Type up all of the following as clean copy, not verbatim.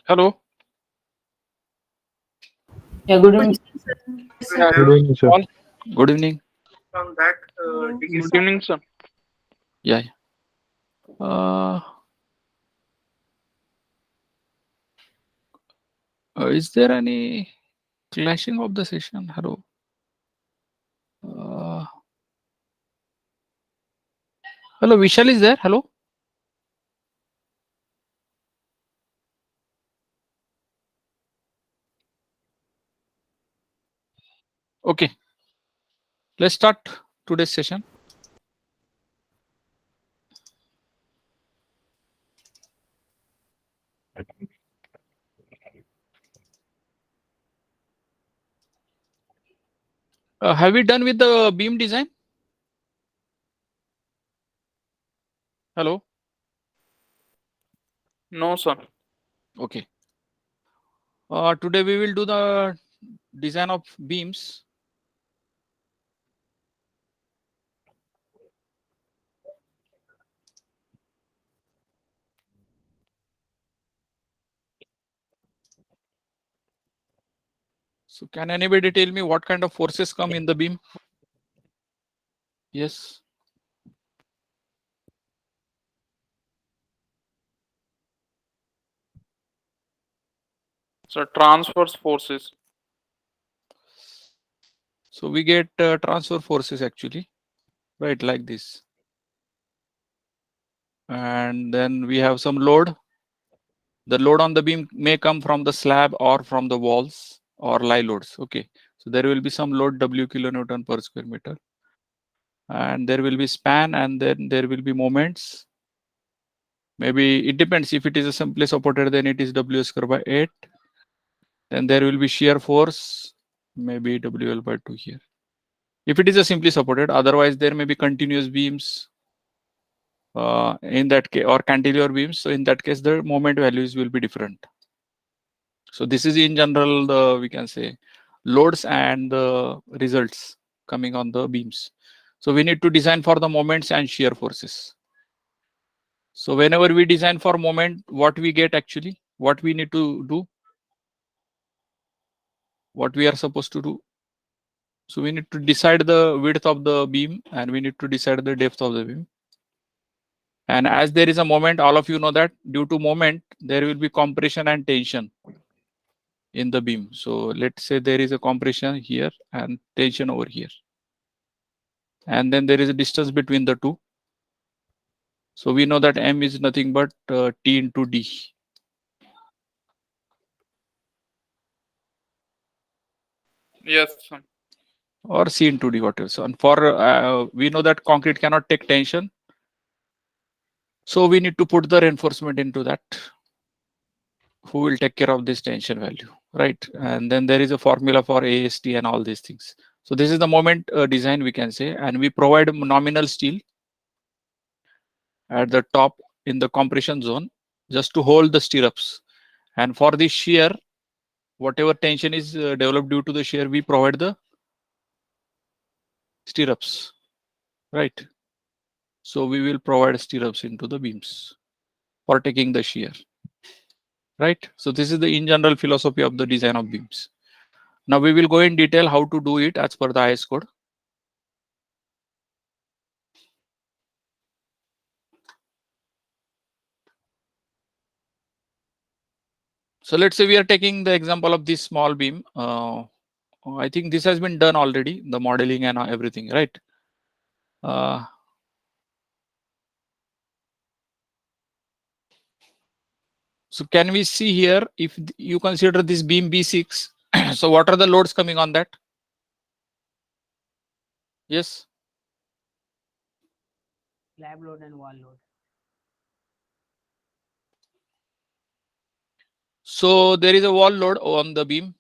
Hello. Yeah, good evening. We have Good evening, sir. all good evening. From that Good evening, sir. Yeah. Is there any clashing of the session? Hello. Uh, hello, Vishal is there? Hello. Okay. Let's start today's session. Have we done with the beam design? Hello. No, sir. Okay. Today we will do the design of beams. So can anybody tell me what kind of forces come in the beam? Yes. So transverse forces. So we get transfer forces actually, right? Like this. And then we have some load. The load on the beam may come from the slab or from the walls or lie loads. Okay. So there will be some load W kilonewton per square meter. And there will be span, and then there will be moments. Maybe it depends. If it is a simply supported, then it is W square by 8. Then there will be shear force, maybe WL by 2 here. If it is a simply supported, otherwise there may be continuous beams in that case, or cantilever beams. So in that case, the moment values will be different. So this is in general the, we can say, loads and the results coming on the beams. So we need to design for the moments and shear forces. So whenever we design for moment, what we get actually, what we need to do, what we are supposed to do. So we need to decide the width of the beam, and we need to decide the depth of the beam. And as there is a moment, all of you know that due to moment, there will be compression and tension in the beam. So let's say there is a compression here and tension over here. And then there is a distance between the two. So we know that M is nothing but T into D. Yes, sir. Or C into D, whatever. So, and for we know that concrete cannot take tension. So we need to put the reinforcement into that. Who will take care of this tension value, right? And then there is a formula for AST and all these things. So this is the moment design, we can say, and we provide nominal steel at the top in the compression zone just to hold the stirrups. And for the shear, whatever tension is developed due to the shear, we provide the stirrups, right? So we will provide stirrups into the beams for taking the shear, right? So this is the in general philosophy of the design of beams. Now we will go in detail how to do it as per the IS code. So let's say we are taking the example of this small beam. I think this has been done already, the modeling and everything, right? So can we see here, if you consider this beam B6, so what are the loads coming on that? Yes. Slab load and wall load. So there is a wall load on the beam.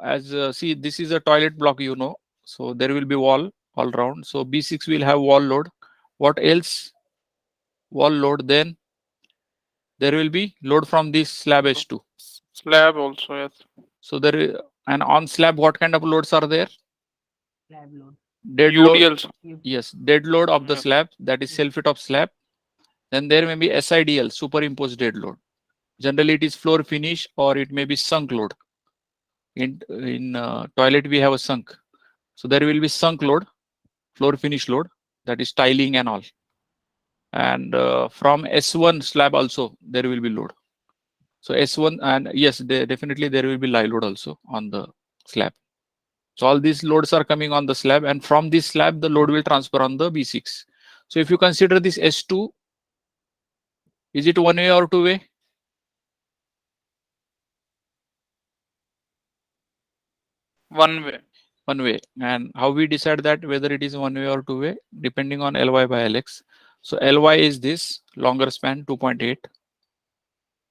As see, this is a toilet block, you know. So there will be wall all around. So B6 will have wall load. What else? Wall load. Then there will be load from this slab H2. Slab also, yes. So there is, and on slab, what kind of loads are there? Slab load. Dead load. UDLs. Yes, dead load of the Yes. slab, that is self fit of slab. Then there may be SIDL, superimposed dead load. Generally, it is floor finish or it may be sunk load. In toilet, we have a sunk. So there will be sunk load, floor finish load, that is tiling and all. And from S1 slab also, there will be load. So S1, and yes, definitely there will be lie load also on the slab. So all these loads are coming on the slab, and from this slab, the load will transfer on the B6. So if you consider this S2, is it one way or two way? One way. One way. And how we decide that whether it is one way or two way? Depending on Ly by Lx. So Ly is this longer span 2.8,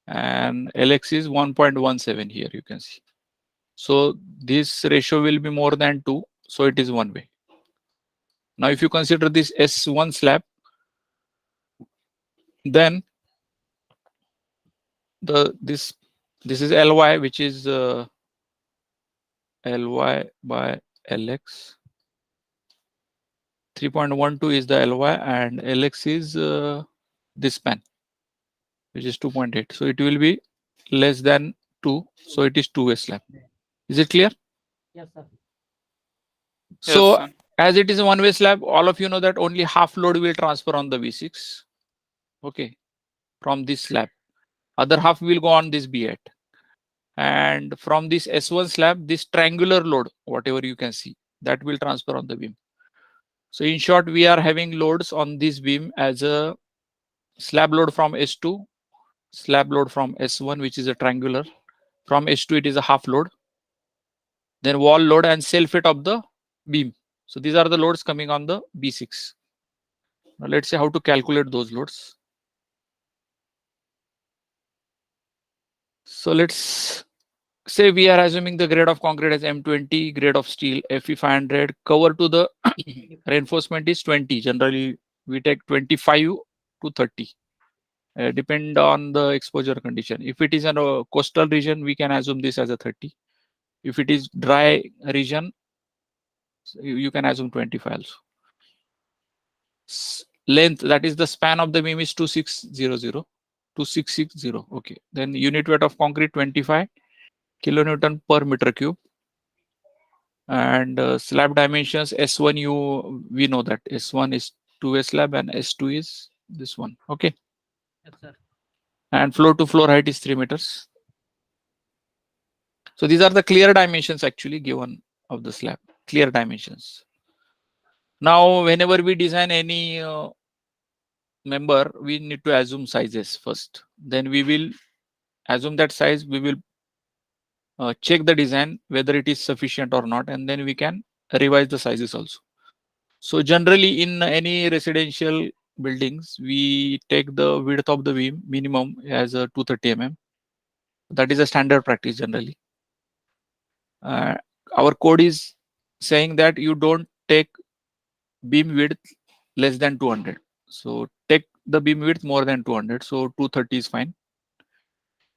and Lx is 1.17 here, you can see. So this ratio will be more than 2, so it is one way. Now if you consider this S1 slab, then this is Ly, which is Ly by Lx. 3.12 is the Ly, and Lx is this span, which is 2.8. So it will be less than 2. So it is two-way slab. Is it clear? Yes, sir. So Yes, sir. as it is a one-way slab, all of you know that only half load will transfer on the V6. Okay, from this slab. Other half will go on this B8. And from this S1 slab, this triangular load, whatever you can see, that will transfer on the beam. So in short, we are having loads on this beam as a slab load from S2, slab load from S1, which is a triangular. From S2, it is a half load. Then wall load and self weight of the beam. So these are the loads coming on the B6. Now let's see how to calculate those loads. So let's say we are assuming the grade of concrete as M20, grade of steel Fe 500, cover to the reinforcement is 20. Generally, we take 25 to 30. Depend on the exposure condition. If it is in a coastal region, we can assume this as a 30. If it is dry region, you can assume 25 also. Length, that is the span of the beam, is 2600. 2660. Okay. Then unit weight of concrete 25 kilonewton per meter cube. And slab dimensions S1, we know that S1 is two-way slab and S2 is this one. Okay. Yes, sir. And floor to floor height is 3 meters. So these are the clear dimensions actually given of the slab, clear dimensions. Now, whenever we design any member, we need to assume sizes first. Then we will assume that size. We will check the design whether it is sufficient or not, and then we can revise the sizes also. So generally, in any residential buildings, we take the width of the beam minimum as a 230 mm. That is a standard practice generally. Our code is saying that you don't take beam width less than 200. So take the beam width more than 200. So 230 is fine.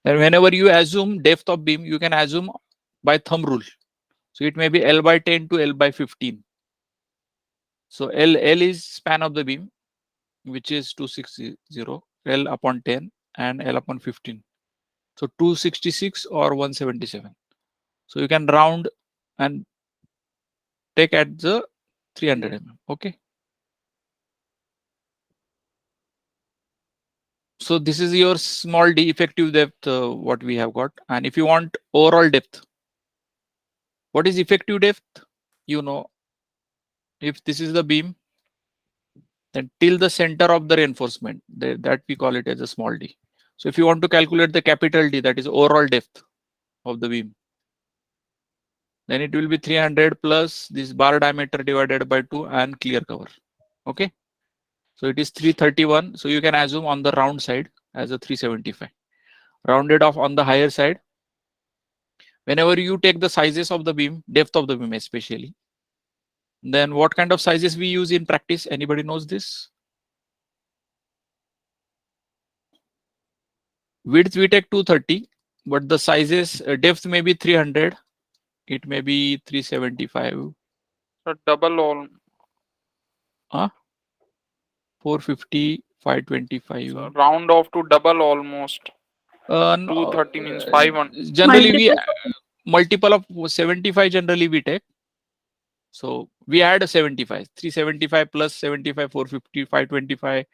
And whenever you assume depth of beam, you can assume by thumb rule. So it may be L by 10 to L by 15. So L is span of the beam, which is 260, L upon 10 and L upon 15. So 266 or 177. So you can round and take at the 300 mm. Okay. So this is your small d effective depth, what we have got. And if you want overall depth, what is effective depth? You know, if this is the beam, then till the center of the reinforcement, that we call it as a small d. So if you want to calculate the capital D, that is overall depth of the beam, then it will be 300 plus this bar diameter divided by 2 and clear cover. Okay. So it is 331. So you can assume on the round side as a 375. Rounded off on the higher side. Whenever you take the sizes of the beam, depth of the beam especially, then what kind of sizes we use in practice? Anybody knows this? Width we take 230, but the sizes, depth may be 300. It may be 375. So double all. 450, 525. So round off to double almost. No, 230 means 5 generally we multiple of 75 generally we take. So we add 75, 375 plus 75, 450, 525,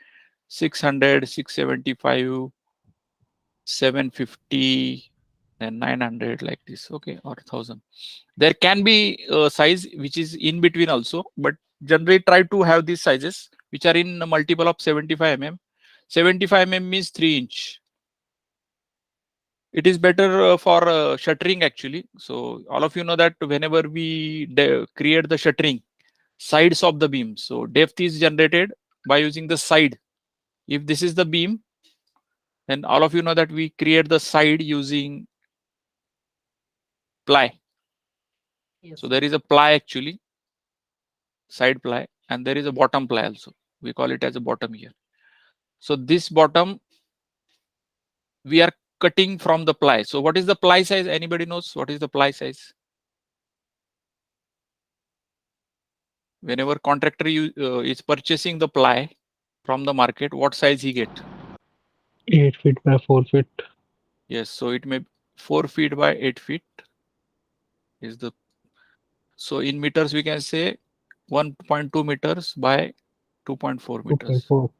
600, 675, 750, and 900 like this. Okay, or 1000. There can be a size which is in between also, but generally try to have these sizes which are in a multiple of 75 mm. 75 mm means 3 inch. It is better for shuttering actually. So all of you know that whenever we create the shuttering, sides of the beam. So depth is generated by using the side. If this is the beam, then all of you know that we create the side using ply. Yes. So there is a ply actually, side ply, and there is a bottom ply also. We call it as a bottom here. So this bottom we are cutting from the ply. So what is the ply size? Anybody knows what is the ply size? Whenever contractor is purchasing the ply from the market, what size he get? 8 feet by 4 feet. Yes, so it may 4 feet by 8 feet is the, so in meters we can say 1.2 meters by 2.4 meters. 2.4.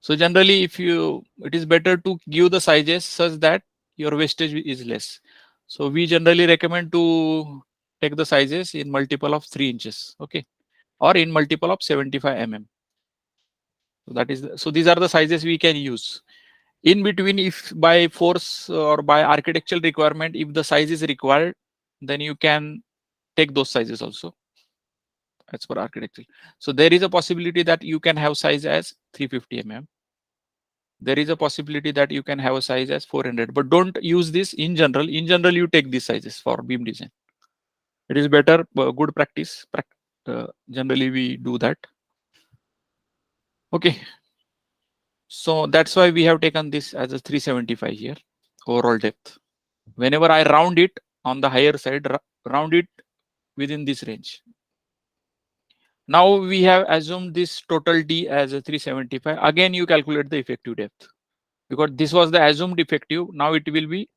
So generally if you, it is better to give the sizes such that your wastage is less. So we generally recommend to take the sizes in multiple of 3 inches, okay, or in multiple of 75 mm. So that is so these are the sizes we can use. In between, if by force or by architectural requirement, if the size is required, then you can take those sizes also as per architecture. So there is a possibility that you can have size as 350 mm. There is a possibility that you can have a size as 400, but don't use this in general. In general, you take these sizes for beam design. It is better, good practice. Generally, we do that. Okay. So that's why we have taken this as a 375 here, overall depth. Whenever I round it on the higher side, round it within this range. Now we have assumed this total D as a 375. Again, you calculate the effective depth because this was the assumed effective. Now it will be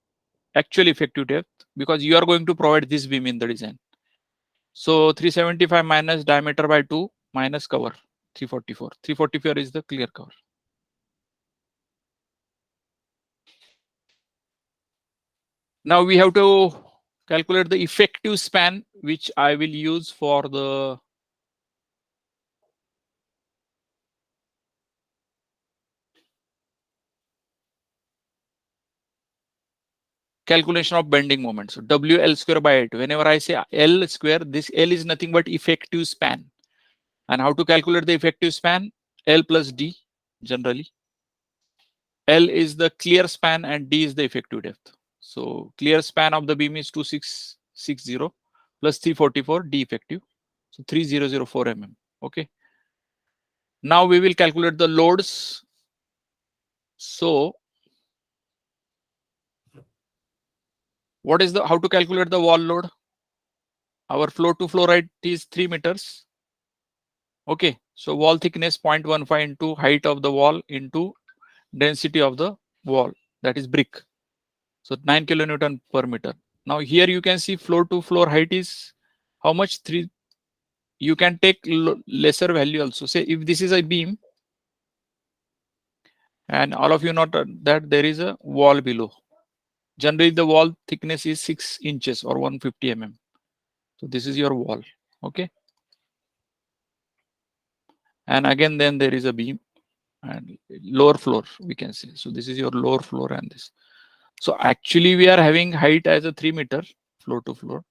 actual effective depth because you are going to provide this beam in the design. So 375 minus diameter by 2 minus cover 344. 344 is the clear cover. Now we have to calculate the effective span, which I will use for the calculation of bending moment. So WL square by 8. Whenever I say L square, this L is nothing but effective span. And how to calculate the effective span? L plus D generally. L is the clear span and D is the effective depth. So clear span of the beam is 2660 plus 344 D effective. So 3004 mm. Okay. Now we will calculate the loads. So what is the, how to calculate the wall load? Our floor to floor height is 3 meters. Okay. So wall thickness 0.15 into height of the wall into density of the wall, that is brick. So 9 kilonewton per meter. Now here you can see floor to floor height is how much? 3. You can take lesser value also. Say if this is a beam and all of you know that there is a wall below. Generally the wall thickness is 6 inches or 150 mm. So this is your wall. Okay. And again then there is a beam and lower floor we can say. So this is your lower floor and this. So actually we are having height as a 3 meter floor to floor.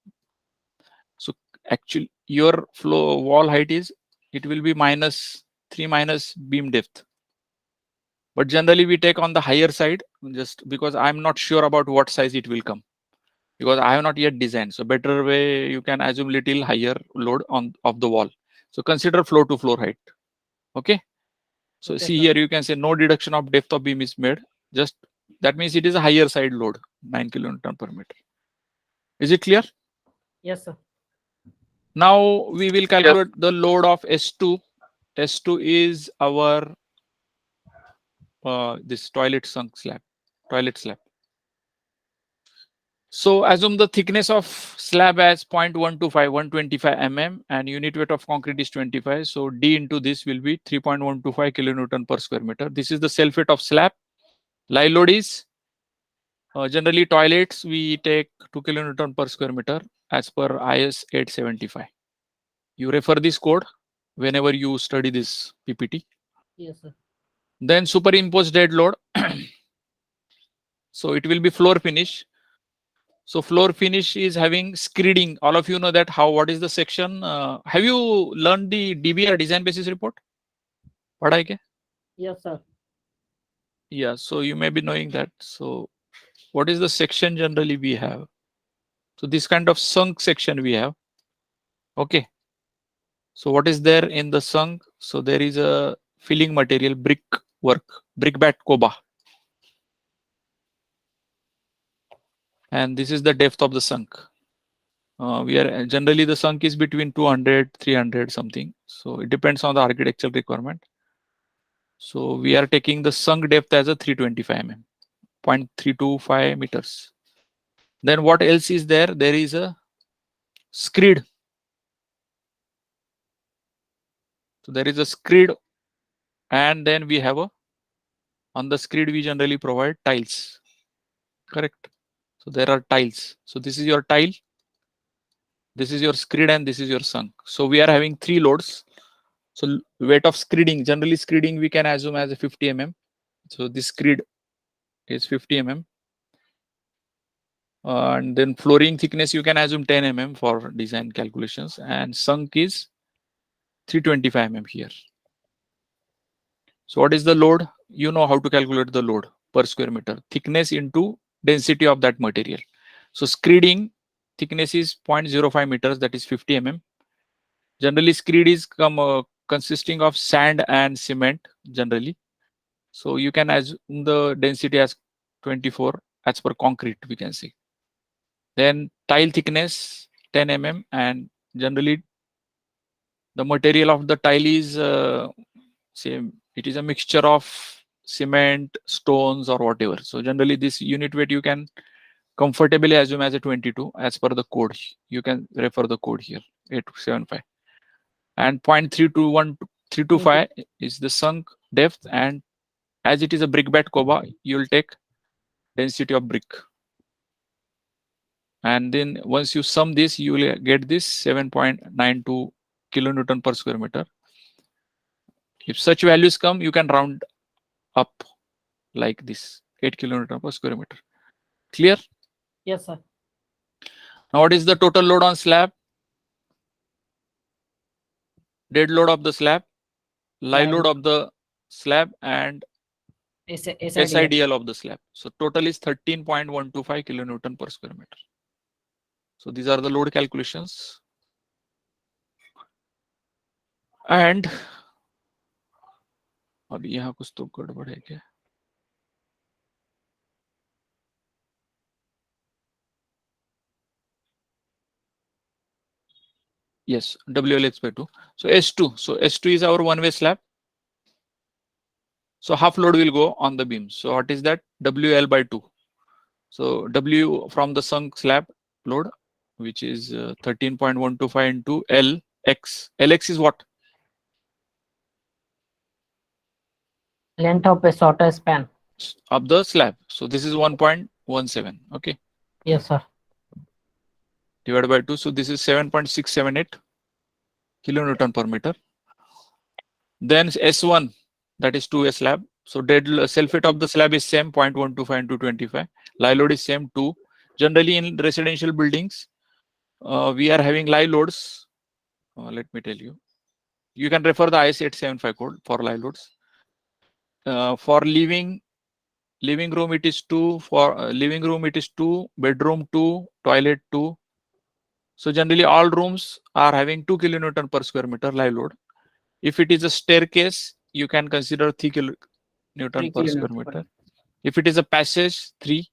So actually your floor wall height is, it will be minus 3 minus beam depth. But generally we take on the higher side just because I'm not sure about what size it will come because I have not yet designed. So better way you can assume little higher load on of the wall. So consider floor to floor height. Okay. So Okay, see sir. here you can say no deduction of depth of beam is made. Just that means it is a higher side load, 9 kilonewton per meter. Is it clear? Yes, sir. Now we will calculate the load of S2. S2 is our this toilet sunk slab, toilet slab. So assume the thickness of slab as 0.125, 125 mm, and unit weight of concrete is 25. So D into this will be 3.125 kilonewton per square meter. This is the self weight of slab. Live load is generally toilets we take 2 kilonewton per square meter as per IS 875. You refer this code whenever you study this PPT. Yes, sir. Then superimpose dead load. So it will be floor finish. So floor finish is having screeding. All of you know that how, what is the section? Have you learned the DBR design basis report? Padhai ke? Yes, sir. Yeah, so you may be knowing that. So what is the section generally we have? So this kind of sunk section we have. Okay. So what is there in the sunk? So there is a filling material, brick work, brickbat koba. And this is the depth of the sunk. We are generally the sunk is between 200, 300 something. So it depends on the architectural requirement. So we are taking the sunk depth as a 325 mm, 0.325 meters. Then what else is there? There is a screed. So there is a screed, and then we have a, on the screed we generally provide tiles. Correct. So there are tiles. So this is your tile, this is your screed, and this is your sunk. So we are having three loads. So weight of screeding, generally screeding we can assume as a 50 mm. So this screed is 50 mm. And then flooring thickness you can assume 10 mm for design calculations, and sunk is 325 mm here. So what is the load? You know how to calculate the load per square meter, thickness into density of that material. So screeding thickness is 0.05 meters, that is 50 mm. Generally screed is consisting of sand and cement generally. So you can assume the density as 24 as per concrete, we can say. Then tile thickness 10 mm, and generally the material of the tile is same. It is a mixture of cement, stones, or whatever. So generally this unit weight you can comfortably assume as a 22 as per the code. You can refer the code here, 875. And 0.321 is the sunk depth, and as it is a brickbat koba, you will take density of brick. And then once you sum this, you will get this 7.92 kilonewton per square meter. If such values come, you can round up like this, 8 kilonewton per square meter. Clear? Yes, sir. Now what is the total load on slab? Dead load of the slab, live load of the slab, and SIDL. SIDL of the slab. So total is 13.125 kilonewton per square meter. So these are the load calculations. And अभी यहाँ कुछ तो गड़बड़ है क्या? Yes, WLX by 2. So S2. So S2 is our one-way slab. So half load will go on the beam. So what is that? WL by 2. So W from the sunk slab load, which is 13.125 into LX. LX is what? Length of a shorter span. Of the slab. So this is 1.17. Okay. Yes, sir. Divided by 2. So this is 7.678 kilonewton per meter. Then S1, that is 2A slab. So dead self weight of the slab is same, 0.125 into 25. Live load is same, 2. Generally in residential buildings, we are having live loads. Let me tell you. You can refer the IS 875 code for live loads. For living room it is 2. For living room it is 2. Bedroom 2. Toilet 2. So generally all rooms are having 2 kilonewton per square meter live load. If it is a staircase, you can consider 3 kilonewton per square meter. If it is a passage, 3.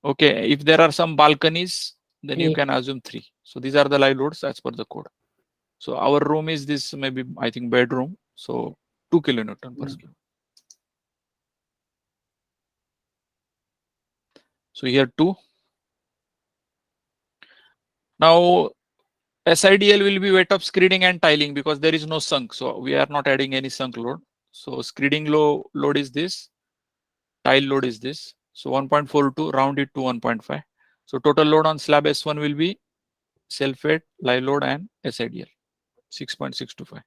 Okay. If there are some balconies, then you can assume 3. So these are the live loads as per the code. So our room is this, maybe I think bedroom. So 2 kilonewton per square. So here 2. Now SIDL will be weight of screeding and tiling because there is no sunk. So we are not adding any sunk load. So screeding load is this, tile load is this. So 1.42, round it to 1.5. So total load on slab S1 will be self-weight, live load and SIDL 6.625.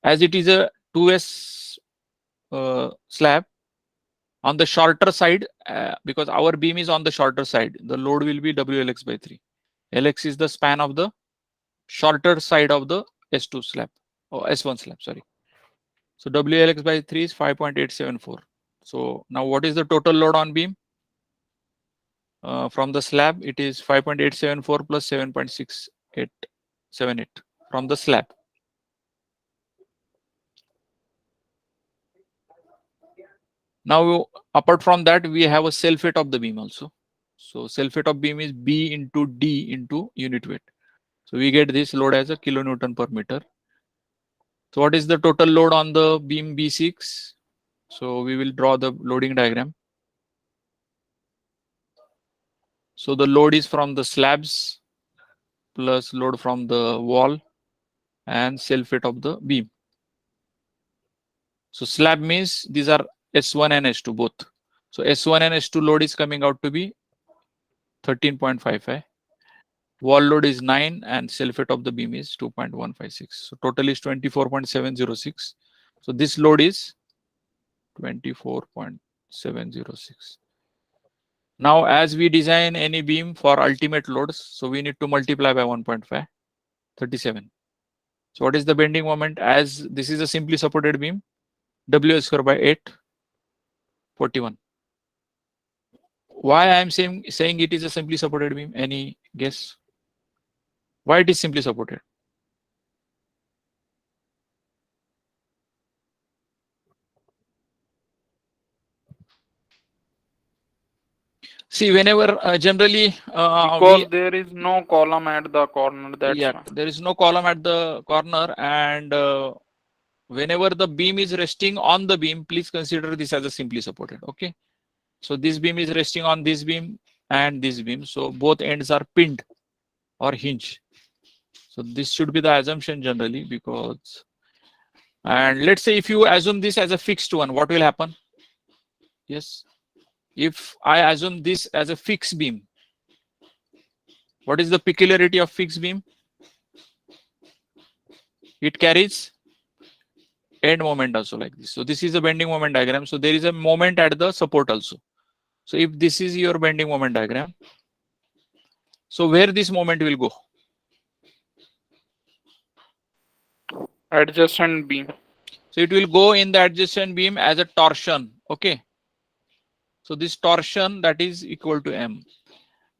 As it is a 2S slab, on the shorter side, because our beam is on the shorter side, the load will be WLX by 3. LX is the span of the shorter side of the S2 slab or S1 slab, sorry. So WLX by 3 is 5.874. So now what is the total load on beam? From the slab, it is 5.874 plus 7.6878 from the slab. Now, apart from that, we have a self-weight of the beam also. So self-weight of beam is B into D into unit weight. So we get this load as a kilonewton per meter. So what is the total load on the beam B6? So we will draw the loading diagram. So the load is from the slabs plus load from the wall and self-weight of the beam. So slab means these are S1 and S2 both. So S1 and S2 load is coming out to be 13.55. Wall load is 9 and self-weight of the beam is 2.156. So total is 24.706. So this load is 24.706. Now, as we design any beam for ultimate loads, so we need to multiply by 1.5, 37. So what is the bending moment? As this is a simply supported beam, W square by 8, 41. Why I am saying it is a simply supported beam? Any guess? Why it is simply supported? See, whenever generally Because there is no column at the corner. That's why. there is no column at the corner, and whenever the beam is resting on the beam, please consider this as a simply supported. Okay, so this beam is resting on this beam and this beam, so both ends are pinned or hinge. So this should be the assumption generally, because, and let's say if you assume this as a fixed one, what will happen? Yes, if I assume this as a fixed beam, what is the peculiarity of fixed beam? It carries end moment also like this. So this is a bending moment diagram. So there is a moment at the support also. So if this is your bending moment diagram, so where this moment will go? Adjacent beam. So it will go in the adjacent beam as a torsion. Okay. So this torsion, that is equal to M.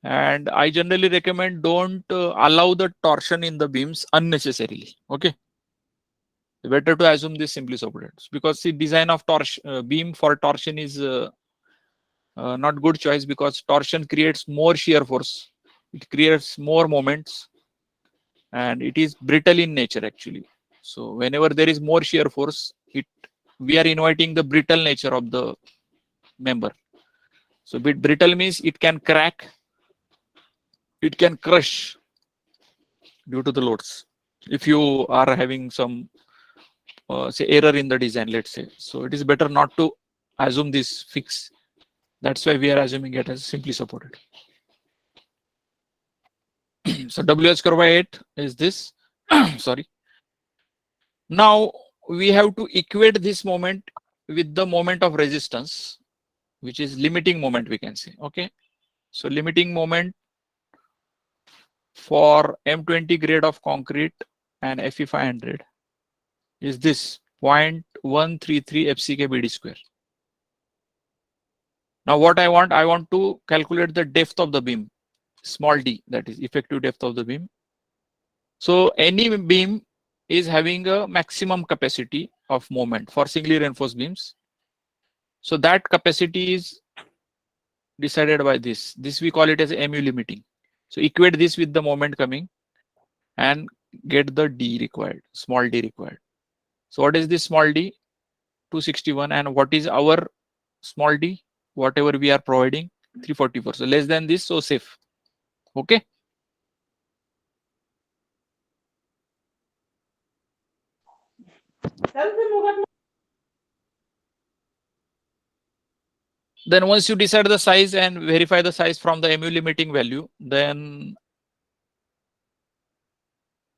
And I generally recommend don't allow the torsion in the beams unnecessarily. Okay. Better to assume this simply supported, because the design of beam for torsion is not good choice, because torsion creates more shear force. It creates more moments and it is brittle in nature actually. So whenever there is more shear force, we are inviting the brittle nature of the member. So brittle means it can crack, it can crush due to the loads. If you are having some say error in the design, let's say, so it is better not to assume this fix. That's why we are assuming it as simply supported. So WH square by 8 is this. Sorry. Now we have to equate this moment with the moment of resistance, which is limiting moment, we can say. Okay. So limiting moment for M20 grade of concrete and Fe 500 is this 0.133 FCK BD square. Now what I want to calculate the depth of the beam, small d, that is effective depth of the beam. So any beam is having a maximum capacity of moment for singly reinforced beams. So that capacity is decided by this. This we call it as MU limiting. So equate this with the moment coming and get the d required, small d required. So what is this small d? 261. And what is our small d? Whatever we are providing, 344. So less than this, so safe. Okay. Then once you decide the size and verify the size from the MU limiting value, then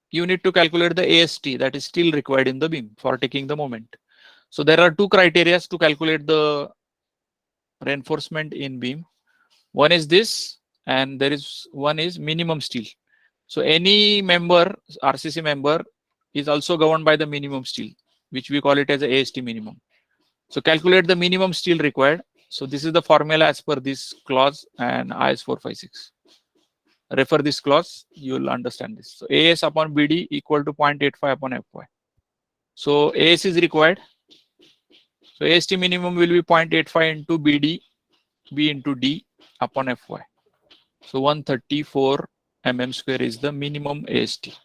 you need to calculate the AST that is still required in the beam for taking the moment. So there are two criteria to calculate the reinforcement in beam. One is this, and there is one is minimum steel. So any member, RCC member, is also governed by the minimum steel, which we call it as a AST minimum. So calculate the minimum steel required. So this is the formula as per this clause and IS 456. Refer this clause, you will understand this. So AS upon BD equal to 0.85 upon FY. So AS is required. So AST minimum will be 0.85 into BD, B into D upon FY. So 134 mm square is the minimum AST.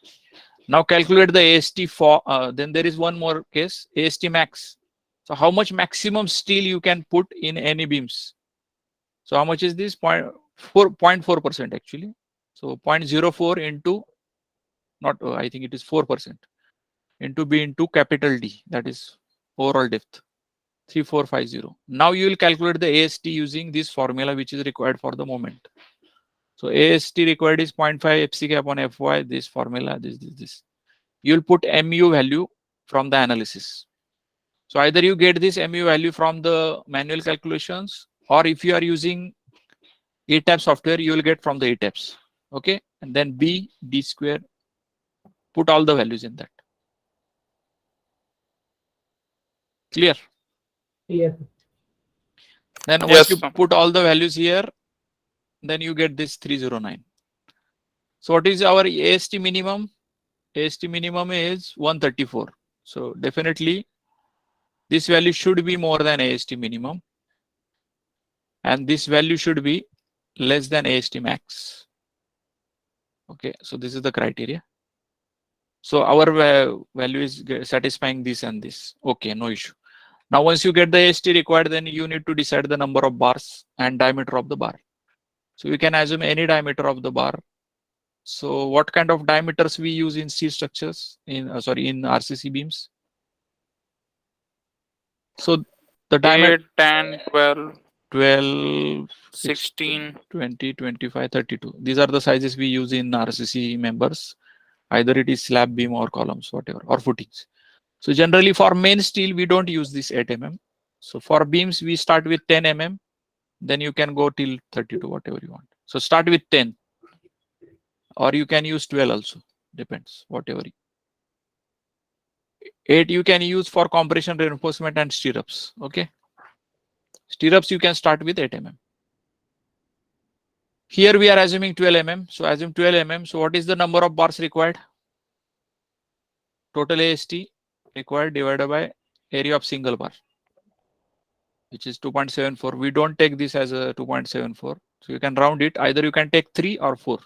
Now calculate the AST for, then there is one more case, AST max. So how much maximum steel you can put in any beams? So how much is this? 0.4% actually. So 0.04 into, not, I think it is 4% into B into capital D, that is overall depth, 3450. Now you will calculate the AST using this formula which is required for the moment. So AST required is 0.5 FCK upon FY, this formula, this. You will put MU value from the analysis. So either you get this MU value from the manual calculations, or if you are using ETABS software, you will get from the ETABS. Okay, and then B, D square, put all the values in that. Clear? Yes. Then once Yes, you sir. put all the values here, then you get this 309. So what is our AST minimum? AST minimum is 134. So definitely this value should be more than AST minimum, and this value should be less than AST max. Okay, so this is the criteria. So our value is satisfying this and this. Okay, no issue. Now once you get the AST required, then you need to decide the number of bars and diameter of the bar. So you can assume any diameter of the bar. So what kind of diameters we use in steel structures, in in RCC beams? So the diameter 8, 10, 12, 12, 16. 20, 25, 32. These are the sizes we use in RCC members. Either it is slab beam or columns, whatever, or footings. So generally for main steel, we don't use this 8 mm. So for beams, we start with 10 mm. Then you can go till 32, whatever you want. So start with 10. Or you can use 12 also. Depends, whatever. 8 you can use for compression, reinforcement and stirrups. Okay. Stirrups you can start with 8 mm. Here we are assuming 12 mm. So assume 12 mm. So what is the number of bars required? Total AST required divided by area of single bar, which is 2.74. We don't take this as a 2.74. So you can round it. Either you can take 3 or 4.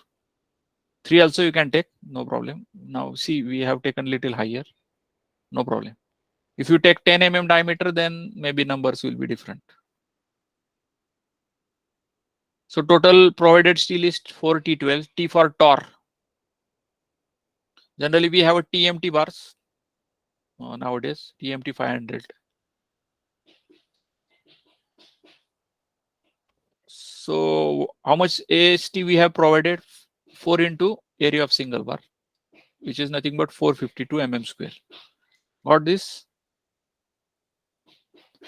3 also you can take, no problem. Now see, we have taken little higher, no problem. If you take 10 mm diameter, then maybe numbers will be different. So total provided steel is 4T12, T for TOR. Generally we have a TMT bars nowadays, TMT 500. So how much AST we have provided? 4 into area of single bar, which is nothing but 452 mm square. Got this?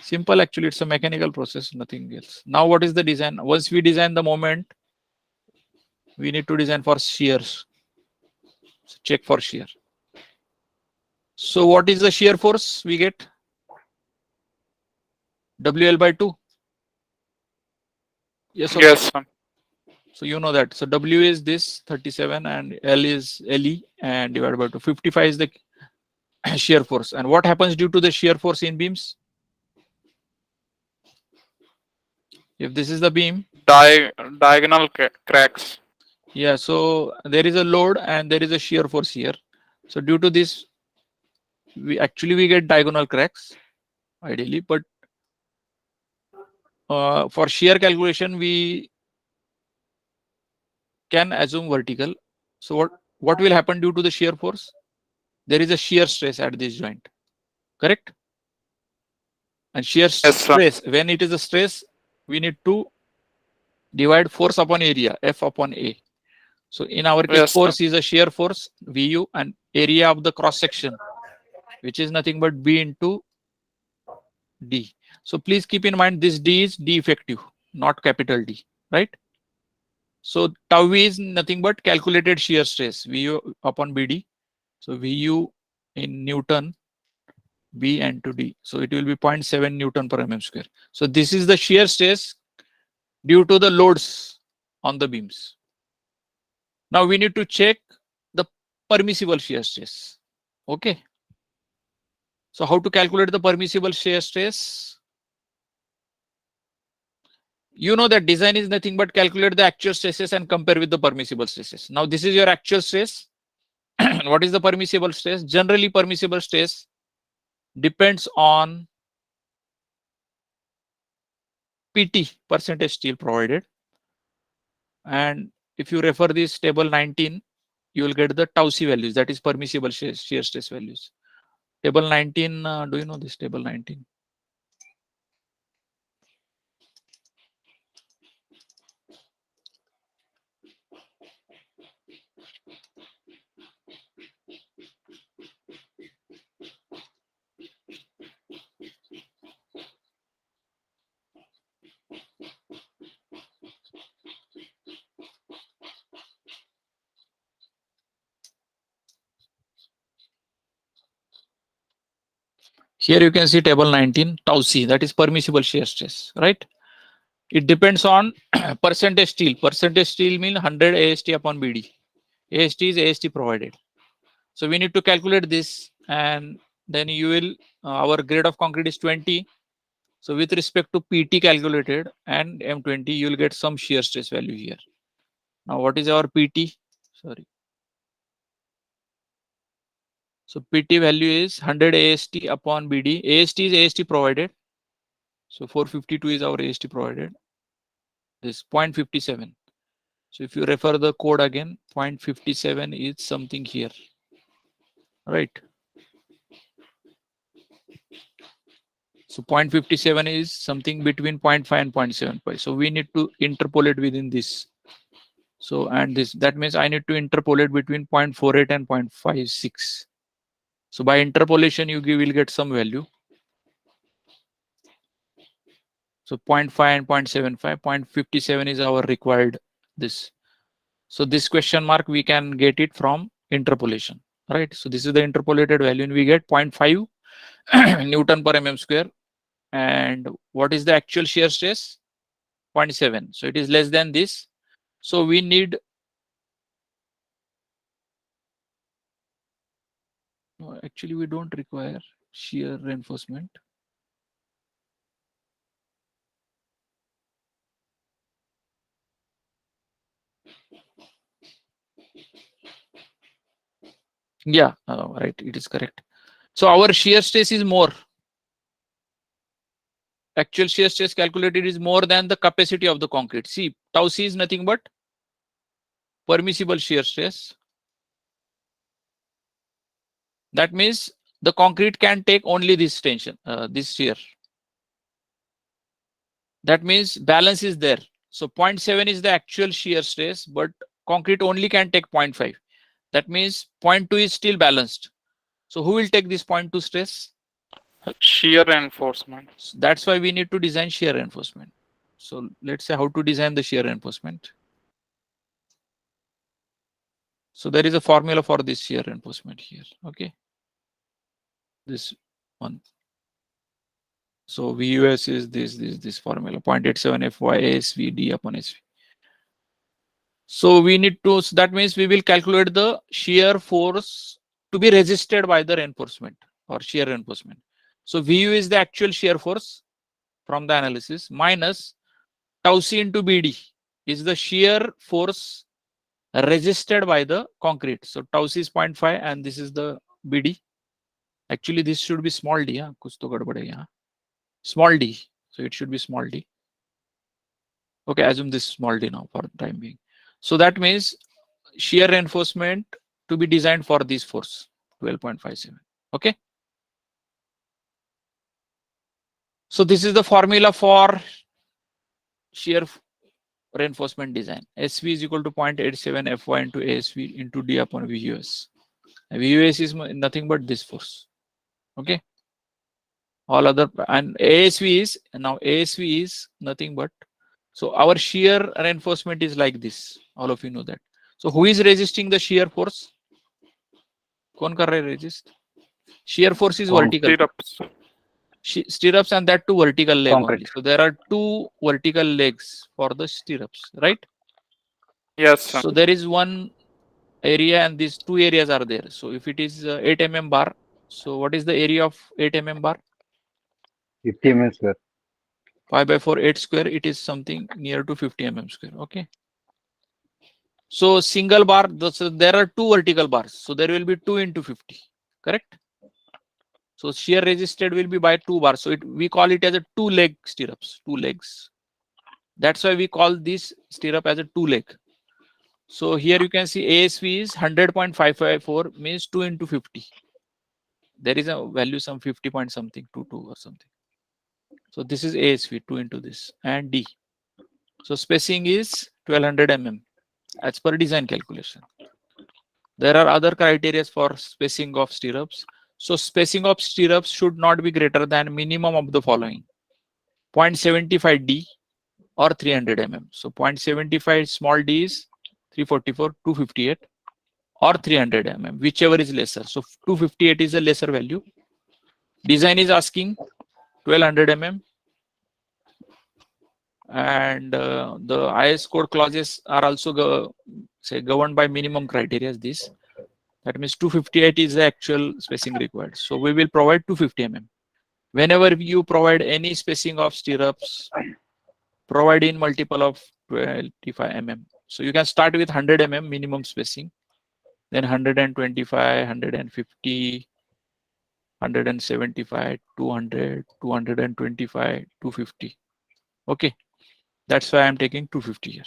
Simple, actually, it's a mechanical process, nothing else. Now what is the design? Once we design the moment, we need to design for shears. So check for shear. So what is the shear force we get? WL by 2. Yes or no? Yes, sir. So you know that. So W is this 37 and L is LE and divided by 2. 55 is the shear force. And what happens due to the shear force in beams? If this is the beam, Diagonal cracks. yeah, so there is a load and there is a shear force here. So due to this, we get diagonal cracks ideally, but for shear calculation, we can assume vertical. So what will happen due to the shear force? There is a shear stress at this joint. correct? And shear Yes, sir. stress, when it is a stress, we need to divide force upon area, F upon A. So in our case, Yes, sir. force is a shear force, VU, and area of the cross section, which is nothing but B into D. So please keep in mind this D is D effective, not capital D, right? So tau V is nothing but calculated shear stress, VU upon BD. So VU in Newton, B and to D. So it will be 0.7 Newton per mm square. So this is the shear stress due to the loads on the beams. Now we need to check the permissible shear stress. Okay. So how to calculate the permissible shear stress? You know that design is nothing but calculate the actual stresses and compare with the permissible stresses. Now this is your actual stress. What is the permissible stress? Generally permissible stress depends on PT, percentage steel provided. And if you refer this table 19, you will get the tau C values, that is permissible shear stress values. Table 19, do you know this table 19? Here you can see table 19, tau C, that is permissible shear stress, right? It depends on percentage steel. Percentage steel means 100 AST upon BD. AST is AST provided. So we need to calculate this, and then you will, our grade of concrete is 20. So with respect to PT calculated and M20, you will get some shear stress value here. Now what is our PT? Sorry. So PT value is 100 AST upon BD. AST is AST provided. So 452 is our AST provided. This 0.57. So if you refer the code again, 0.57 is something here, right? So 0.57 is something between 0.5 and 0.75. So we need to interpolate within this. So, and this, that means I need to interpolate between 0.48 and 0.56. So by interpolation, you will get some value. So 0.5 and 0.75, 0.57 is our required this. So this question mark, we can get it from interpolation, right? So this is the interpolated value and we get 0.5 Newton per mm square. And what is the actual shear stress? 0.7. So it is less than this. So we need, no, actually we don't require shear reinforcement. Yeah, right, it is correct. So our shear stress is more. Actual shear stress calculated is more than the capacity of the concrete. See, tau C is nothing but permissible shear stress. That means the concrete can take only this tension, this shear. That means balance is there. So 0.7 is the actual shear stress, but concrete only can take 0.5. That means 0.2 is still balanced. So who will take this 0.2 stress? Shear reinforcement. So that's why we need to design shear reinforcement. So let's say how to design the shear reinforcement. So there is a formula for this shear reinforcement here. Okay. This one. So VUS is this formula 0.87 Fy ASVD upon SV. So we need to, so that means we will calculate the shear force to be resisted by the reinforcement or shear reinforcement. So VU is the actual shear force from the analysis minus tau C into BD is the shear force resisted by the concrete. So tau C is 0.5 and this is the BD. Actually, this should be small d. Kuch to gadbad hai yahan. Small d. So it should be small d. Okay, assume this small d now for the time being. So that means shear reinforcement to be designed for this force 12.57. Okay. So this is the formula for shear reinforcement design. SV is equal to 0.87 Fy into ASV into D upon VUS. VUS is nothing but this force. Okay. All other, and ASV is, now ASV is nothing but, so our shear reinforcement is like this. All of you know that. So who is resisting the shear force? Kaun kar raha hai resist? Shear force is vertical. Stirrups. Stirrups, and that too vertical leg Concrete. only. So there are two vertical legs for the stirrups, right? Yes, sir. So there is one area and these two areas are there. So if it is 8 mm bar, so what is the area of 8 mm bar? 50 mm square. 5 by 4, 8 square, it is something near to 50 mm square. Okay. So single bar, so there are two vertical bars. So there will be 2 into 50, correct? So shear resisted will be by 2 bars. So we call it as a 2 leg stirrups, 2 legs. That's why we call this stirrup as a 2 leg. So here you can see ASV is 100.554 means 2 into 50. There is a value some 50 point something, 22 or something. So this is ASV 2 into this and D. So spacing is 1200 mm as per design calculation. There are other criteria for spacing of stirrups. So spacing of stirrups should not be greater than minimum of the following: 0.75 D or 300 mm. So 0.75 small d is 344, 258 or 300 mm, whichever is lesser. So 258 is a lesser value. Design is asking 1200 mm. And the IS code clauses are also governed by minimum criteria. This, that means 258 is the actual spacing required. So we will provide 250 mm. Whenever you provide any spacing of stirrups, provide in multiple of 25 mm. So you can start with 100 mm minimum spacing, then 125, 150, 175, 200, 225, 250. Okay. That's why I'm taking 250 here.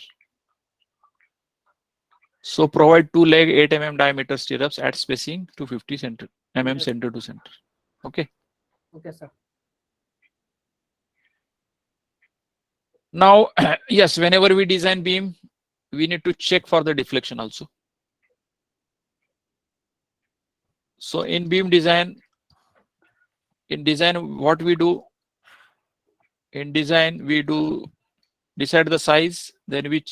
So provide 2 leg 8 mm diameter stirrups at spacing 250 center mm center to center. Okay. Okay, sir. Now, yes, whenever we design beam, we need to check for the deflection also. So in beam design, what we do? In design, we do decide the size, then we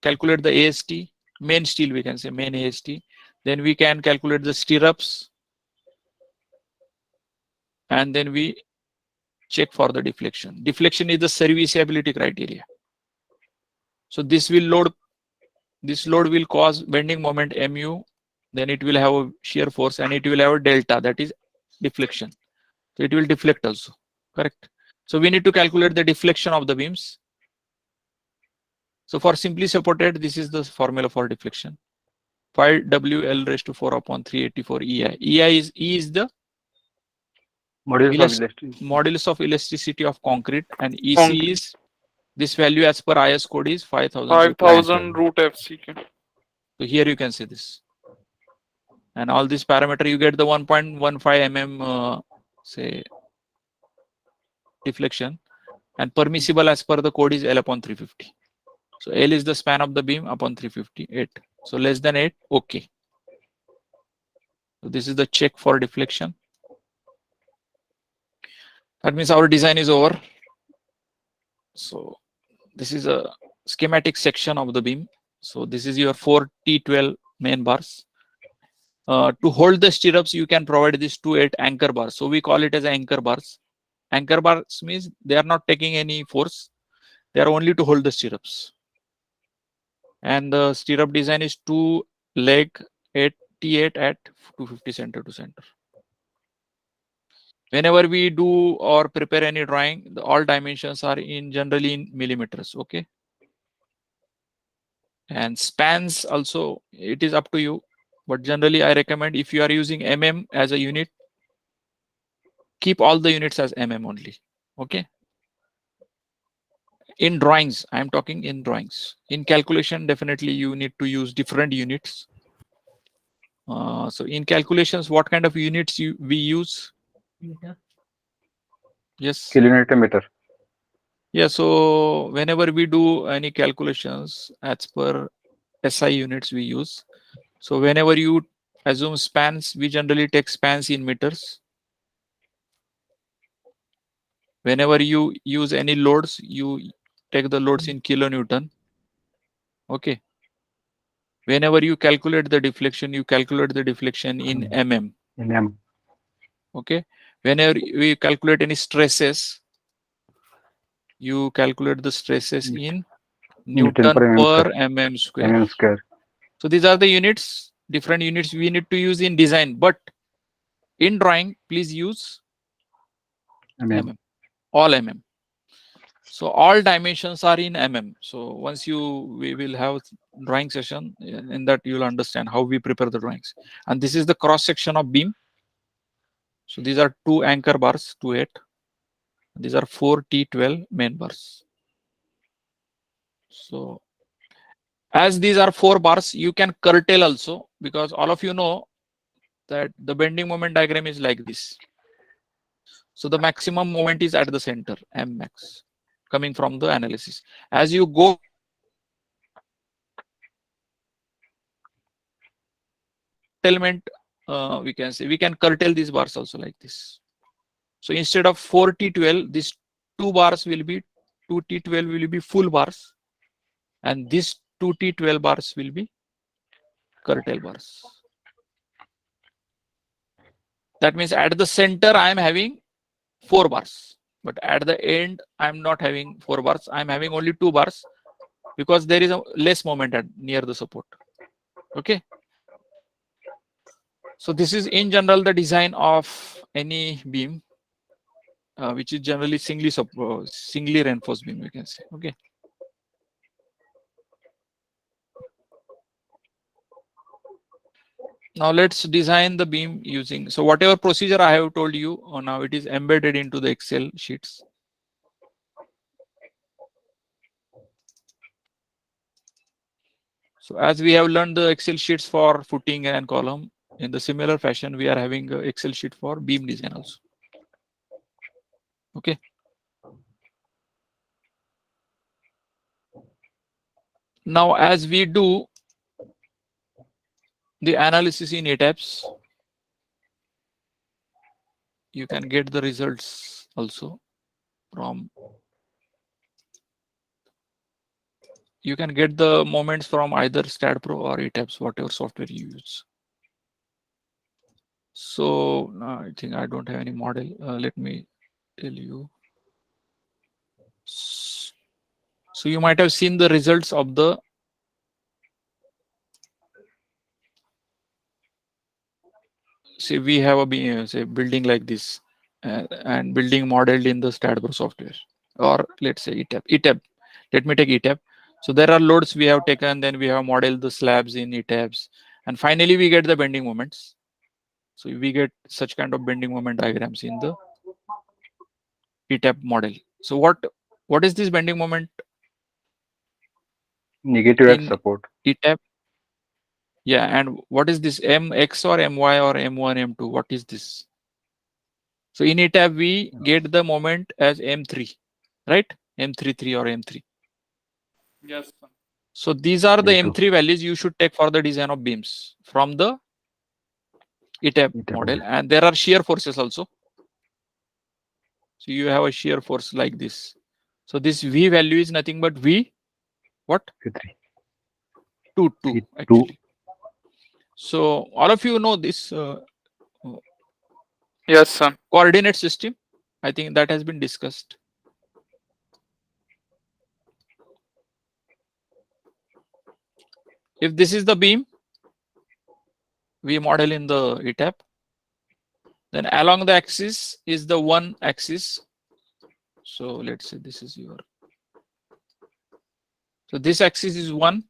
calculate the AST, main steel, we can say main AST. Then we can calculate the stirrups, and then we check for the deflection. Deflection is the serviceability criteria. So this load will cause bending moment mu, then it will have a shear force and it will have a delta, that is deflection. So it will deflect also, correct? So we need to calculate the deflection of the beams. So for simply supported, this is the formula for deflection. 5 WL raised to 4 upon 384 EI. E is the modulus of elasticity of concrete, and EC Concrete. is this value as per IS code is 5000. 5000 root FCK. So here you can see this. And all this parameter, you get the 1.15 mm say deflection, and permissible as per the code is L upon 350. So L is the span of the beam upon 358. So less than 8, okay. So this is the check for deflection. That means our design is over. So this is a schematic section of the beam. So this is your 4 T12 main bars. To hold the stirrups, you can provide these 2 8 anchor bars. So we call it as anchor bars. Anchor bars means they are not taking any force. They are only to hold the stirrups. And the stirrup design is 2 leg 8 T8 at 250 center to center. Whenever we do or prepare any drawing, all dimensions are generally in millimeters. Okay. And spans also, it is up to you. But generally, I recommend if you are using mm as a unit, keep all the units as mm only. Okay. In drawings, I am talking in drawings. In calculation, definitely you need to use different units. So in calculations, what kind of units we use? Meter. Yes. Kilonewton meter. Yeah. So whenever we do any calculations as per SI units we use. So whenever you assume spans, we generally take spans in meters. Whenever you use any loads, you take the loads in kilonewton. Okay. Whenever you calculate the deflection, you calculate the deflection in mm. In M. Okay. Whenever we calculate any stresses, you calculate the stresses in Newton per mm square. Mm square. So these are the units, different units we need to use in design, but in drawing, please use Mm. all mm. So all dimensions are in mm. So once we will have drawing session, in that you will understand how we prepare the drawings. And this is the cross section of beam. So these are 2 anchor bars, 2 8. These are 4 T12 main bars. So as these are 4 bars, you can curtail also, because all of you know that the bending moment diagram is like this. So the maximum moment is at the center, M max, coming from the analysis. As you go, curtailment, we can say we can curtail these bars also like this. So instead of 4 T12, these 2 bars will be 2 T12 will be full bars, and these 2 T12 bars will be curtail bars. That means at the center I am having 4 bars, but at the end I am not having 4 bars. I am having only 2 bars because there is a less moment at near the support. Okay. So this is in general the design of any beam, which is generally singly reinforced beam, we can say. Okay. Now let's design the beam using, so whatever procedure I have told you, now it is embedded into the Excel sheets. So as we have learned the Excel sheets for footing and column, in the similar fashion, we are having an Excel sheet for beam design also. Okay. Now, as we do the analysis in ETABS, you can get the results also from, you can get the moments from either StatPro or ETABS, whatever software you use. So I think I don't have any model. Let me tell you. So you might have seen the results of the say we have a say building like this, and building modeled in the StatPro software, or let's say ETAB. Let me take ETAB. So there are loads we have taken, then we have modeled the slabs in ETABS, and finally we get the bending moments. So we get such kind of bending moment diagrams in the ETAB model. So what is this bending moment? Negative in X support. ETAB. Yeah, and what is this MX or MY or M1, M2? What is this? So in ETAB, we get the moment as M3, right? M33 or M3. Yes, sir. So these are the M2. M3 values you should take for the design of beams from the ETAB model. And there are shear forces also. So you have a shear force like this. So this V value is nothing but V, what? V3. 2 V2. actually. So all of you know this Yes, sir. coordinate system. I think that has been discussed. If this is the beam we model in the ETAB, then along the axis is the one axis. So let's say this is your, so this axis is 1.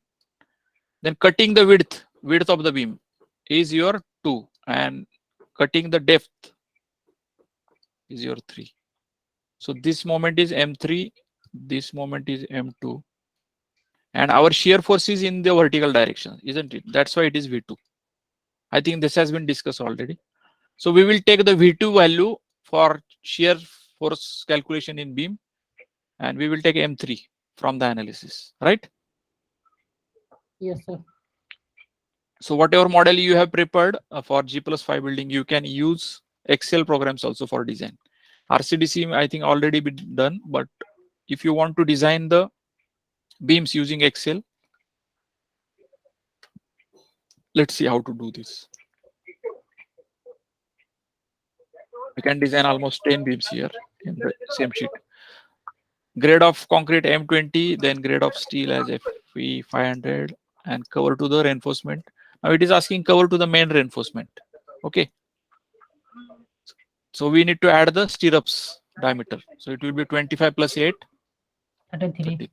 Then cutting the width of the beam is your 2, and cutting the depth is your 3. So this moment is M3, this moment is M2, and our shear force is in the vertical direction, isn't it? That's why it is V2. I think this has been discussed already. So we will take the V2 value for shear force calculation in beam, and we will take M3 from the analysis, right? Yes, sir. So whatever model you have prepared for G+5 building, you can use Excel programs also for design. RCDC, I think already been done, but if you want to design the beams using Excel, let's see how to do this. We can design almost 10 beams here in the same sheet. Grade of concrete M20, then grade of steel as FE 500, and cover to the reinforcement. Now it is asking cover to the main reinforcement. Okay. So we need to add the stirrups diameter. So it will be 25 plus 8. 33. 30.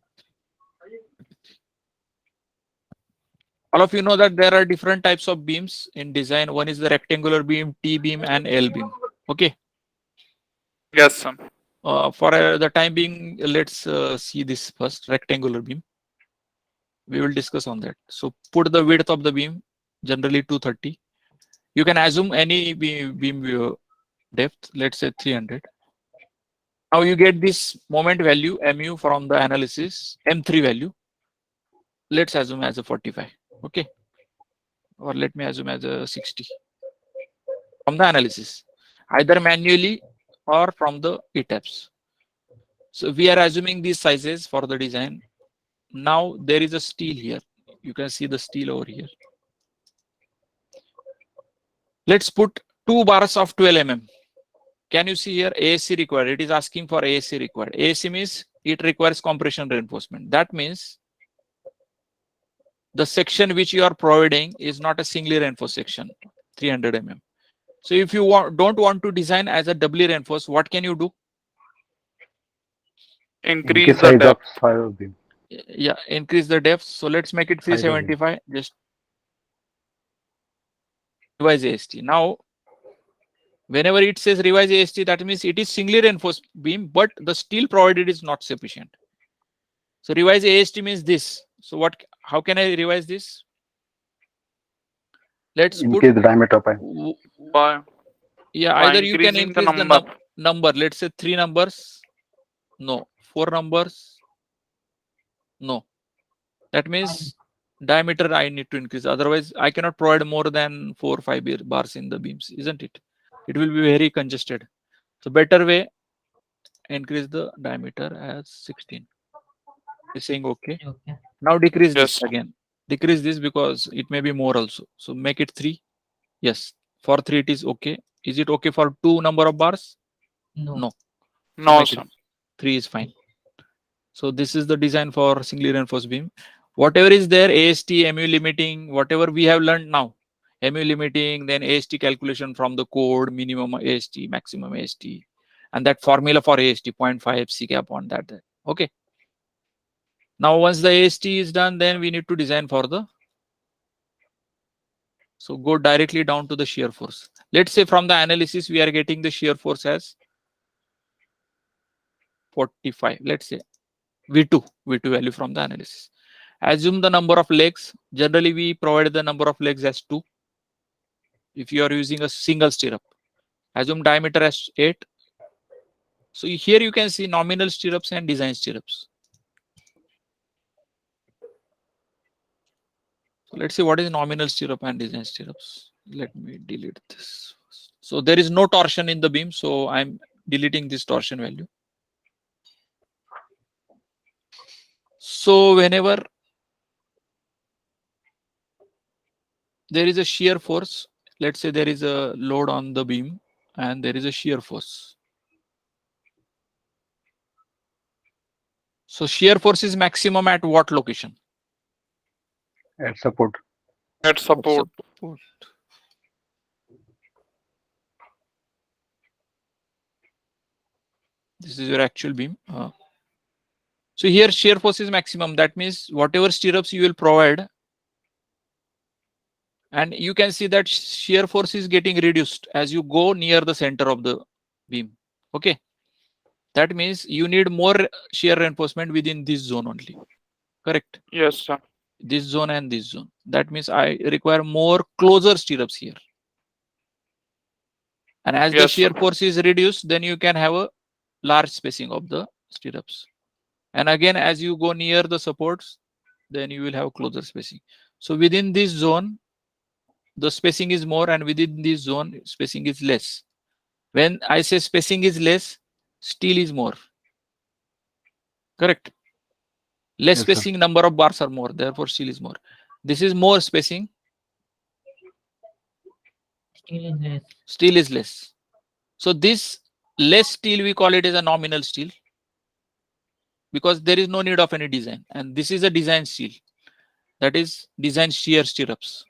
All of you know that there are different types of beams in design. One is the rectangular beam, T beam, and L beam. Okay. Yes, sir. For the time being, let's see this first rectangular beam. We will discuss on that. So put the width of the beam, generally 230. You can assume any beam depth, let's say 300. Now you get this moment value mu from the analysis, M3 value. Let's assume as a 45. Okay. Or let me assume as a 60 from the analysis, either manually or from the ETABS. So we are assuming these sizes for the design. Now there is a steel here. You can see the steel over here. Let's put 2 bars of 12 mm. Can you see here ASC required? It is asking for ASC required. ASC means it requires compression reinforcement. That means the section which you are providing is not a singly reinforced section, 300 mm. So if you don't want to design as a doubly reinforced, what can you do? Increase the size of depth. fire beam. Yeah, increase the depth. So let's make it Size of beam. 375. Just revise AST. Now, whenever it says revise AST, that means it is singly reinforced beam, but the steel provided is not sufficient. So revise AST means this. So what? How can I revise this? Let's put Increase the diameter by. By either you can increasing the increase the number. number. Let's say 3 numbers. No. 4 numbers. No. That means diameter I need to increase. Otherwise, I cannot provide more than 4 or 5 bars in the beams, isn't it? It will be very congested. So better way, increase the diameter as 16. It's saying okay. Okay. Now decrease Yes, this sir. again. Decrease this because it may be more also. So make it 3. Yes. For 3 it is okay. Is it okay for 2 number of bars? No. No. No, Make sir. it 3 is fine. So this is the design for singly reinforced beam. Whatever is there, AST, MU limiting, whatever we have learned now, MU limiting, then AST calculation from the code, minimum AST, maximum AST, and that formula for AST, 0.5 C cap on that. Okay. Now, once the AST is done, then we need to design for the. So go directly down to the shear force. Let's say from the analysis, we are getting the shear force as 45. Let's say V2 value from the analysis. Assume the number of legs. Generally, we provide the number of legs as 2. If you are using a single stirrup, assume diameter as 8. So here you can see nominal stirrups and design stirrups. So let's see what is nominal stirrup and design stirrups. Let me delete this first. So there is no torsion in the beam, so I'm deleting this torsion value. So whenever there is a shear force, let's say there is a load on the beam and there is a shear force. So shear force is maximum at what location? At support. At support. Support. This is your actual beam. So here shear force is maximum. That means whatever stirrups you will provide, and you can see that shear force is getting reduced as you go near the center of the beam. Okay. That means you need more shear reinforcement within this zone only. Correct. Yes, sir. This zone and this zone. That means I require more closer stirrups here. And as the Yes, shear sir. force is reduced, then you can have a large spacing of the stirrups. And again, as you go near the supports, then you will have closer spacing. So within this zone, the spacing is more, and within this zone, spacing is less. When I say spacing is less, steel is more. Correct. Less Yes, sir. spacing, number of bars are more, therefore steel is more. This is more spacing, Steel is less. steel is less. So this less steel, we call it as a nominal steel, because there is no need of any design. And this is a design steel, that is design shear stirrups.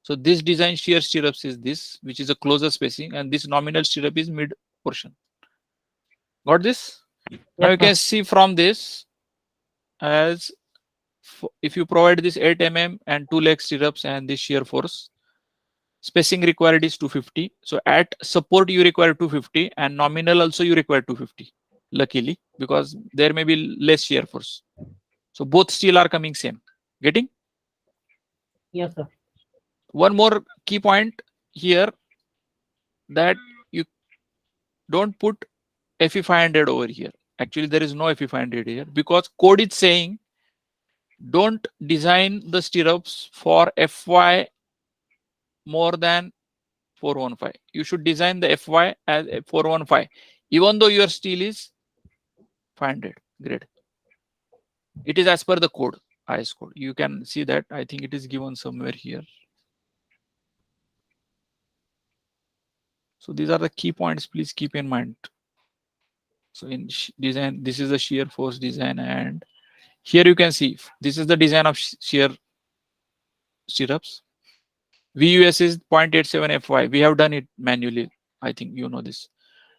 So this design shear stirrups is this, which is a closer spacing, and this nominal stirrup is mid portion. Got this? Now you Yes, sir. can see from this, as if you provide this 8 mm and 2 leg stirrups and this shear force, spacing required is 250. So at support you require 250, and nominal also you require 250. Luckily, because there may be less shear force. So both steel are coming same. Getting? Yes, sir. One more key point here, that you don't put FE 500 over here. Actually, there is no FE 500 here, because code is saying don't design the stirrups for FY more than 415. You should design the FY as a 415, even though your steel is 500 grade. It is as per the code, IS code. You can see that. I think it is given somewhere here. So these are the key points. Please keep in mind. So in design, this is the shear force design, and here you can see this is the design of shear stirrups. VUS is 0.87 FY. We have done it manually. I think you know this.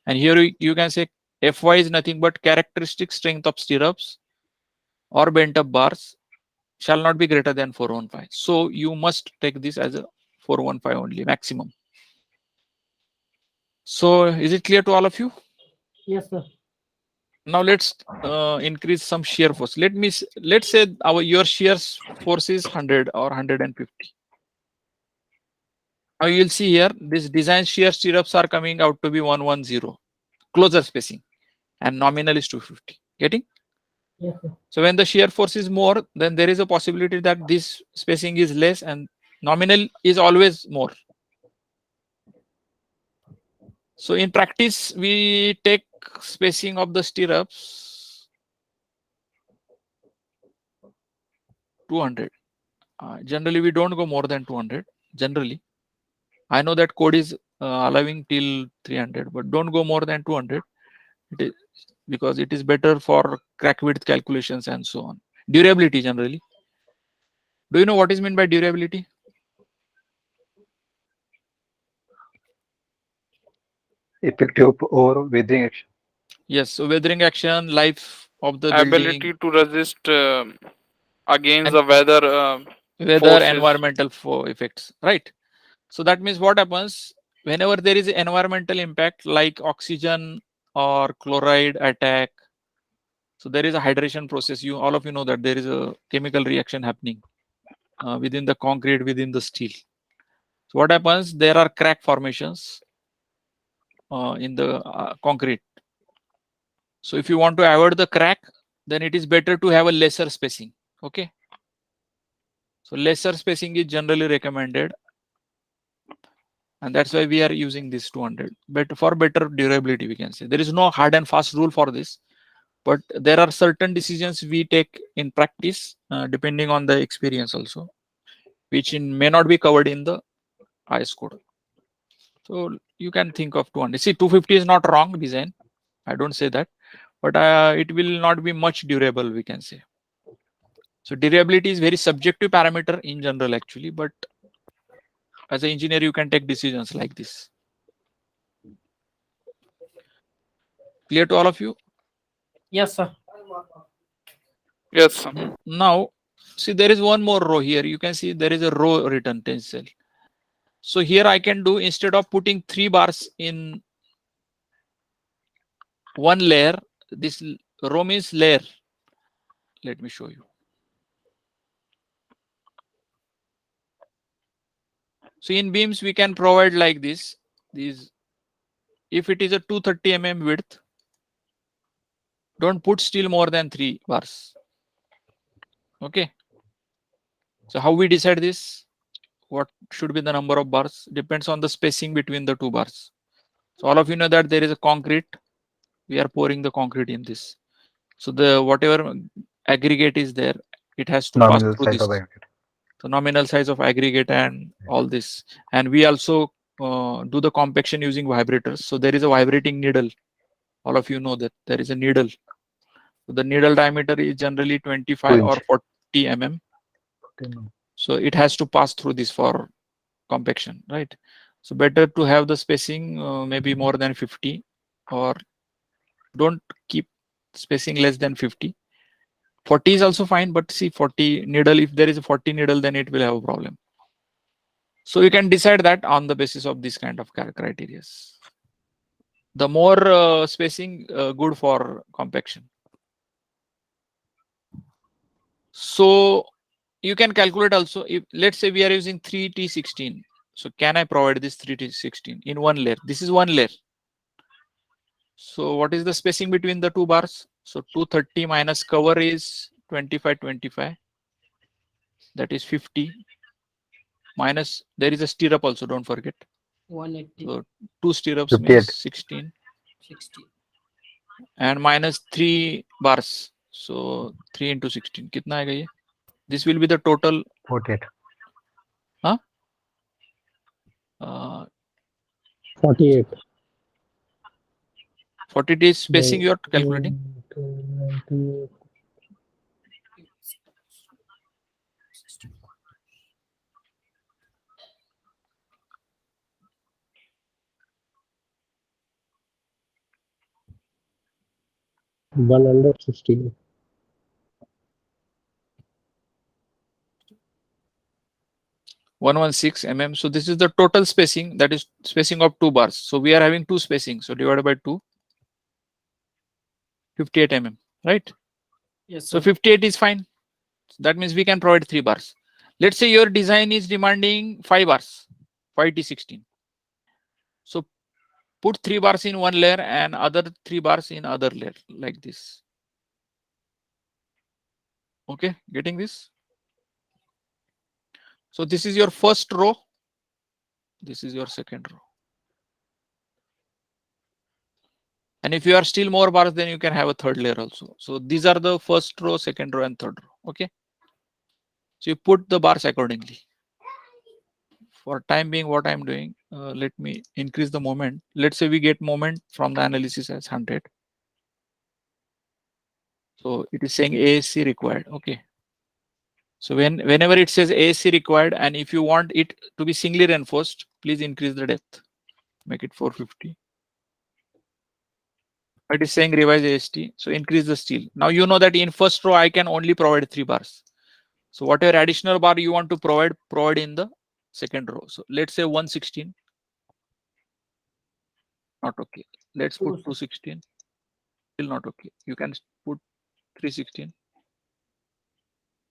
And here you can say FY is nothing but characteristic strength of stirrups or bent up bars shall not be greater than 415. So you must take this as a 415 only maximum. So is it clear to all of you? Yes, sir. Now let's increase some shear force. Let's say your shear force is 100 or 150. Now you'll see here this design shear stirrups are coming out to be 110, closer spacing, and nominal is 250. Getting? Yes, sir. So when the shear force is more, then there is a possibility that this spacing is less and nominal is always more. So in practice, we take spacing of the stirrups 200. Generally, we don't go more than 200. Generally, I know that code is allowing till 300, but don't go more than 200. It is because it is better for crack width calculations and so on. Durability generally. Do you know what is meant by durability? Effective or weathering action. Yes. So weathering action, life of the building, Ability to resist against And- the weather weather, forces. environmental effects, right? So that means what happens whenever there is environmental impact like oxygen or chloride attack. So there is a hydration process. All of you know that there is a chemical reaction happening within the concrete, within the steel. So what happens? There are crack formations in the concrete. So if you want to avoid the crack, then it is better to have a lesser spacing. Okay. So lesser spacing is generally recommended. And that's why we are using this 200. But for better durability, we can say. There is no hard and fast rule for this. But there are certain decisions we take in practice, depending on the experience also, which may not be covered in the IS code. So you can think of 200. See, 250 is not wrong design. I don't say that. But it will not be much durable, we can say. So durability is very subjective parameter in general, actually. But as an engineer, you can take decisions like this. Clear to all of you? Yes, sir. Yes, sir. Now, see, there is one more row here. You can see there is a row written tensile. So here I can do, instead of putting 3 bars in one layer, this row means layer. Let me show you. So in beams, we can provide like this. If it is a 230 mm width, don't put steel more than 3 bars. Okay. So how we decide this? What should be the number of bars? Depends on the spacing between the 2 bars. So all of you know that there is a concrete. We are pouring the concrete in this. So the whatever aggregate is there, it has to pass Nominal through size this. of aggregate. So nominal size of aggregate and all this. And we also do the compaction using vibrators. So there is a vibrating needle. All of you know that there is a needle. So the needle diameter is generally 25 or 40 mm. So it has to pass through this for compaction, right? So better to have the spacing maybe more than 50, or don't keep spacing less than 50. 40 is also fine, but see 40 needle, if there is a 40 needle, then it will have a problem. So you can decide that on the basis of this kind of criteria. The more spacing, good for compaction. So you can calculate also, if let's say we are using 3T16. So can I provide this 3T16 in one layer? This is one layer. So what is the spacing between the 2 bars? So 230 minus cover is 25, 25. That is 50. Minus, there is a stirrup also, don't forget. 180. So 2 stirrups 58. means 16. 60. And minus 3 bars. So 3 into 16. Kitna aega ye? This will be the total. 48. Huh? 48. 40 days spacing you are calculating. 116. 116 mm. So this is the total spacing, that is spacing of 2 bars. So we are having 2 spacing. So divided by 2, 58 mm, right? Yes, So sir. 58 is fine. That means we can provide 3 bars. Let's say your design is demanding 5 bars, 5T16. So put 3 bars in one layer and other 3 bars in other layer, like this. Okay, getting this? So this is your first row. This is your second row. And if you are still more bars, then you can have a third layer also. So these are the first row, second row, and third row. Okay. So you put the bars accordingly. For time being, what I'm doing, let me increase the moment. Let's say we get moment from the analysis as 100. So it is saying ASC required. Okay. So whenever it says ASC required, and if you want it to be singly reinforced, please increase the depth. Make it 450. It is saying revise AST. So increase the steel. Now you know that in first row I can only provide 3 bars. So whatever additional bar you want to provide in the second row. So let's say 116. Not okay. Let's put 216. Still not okay. You can put 316.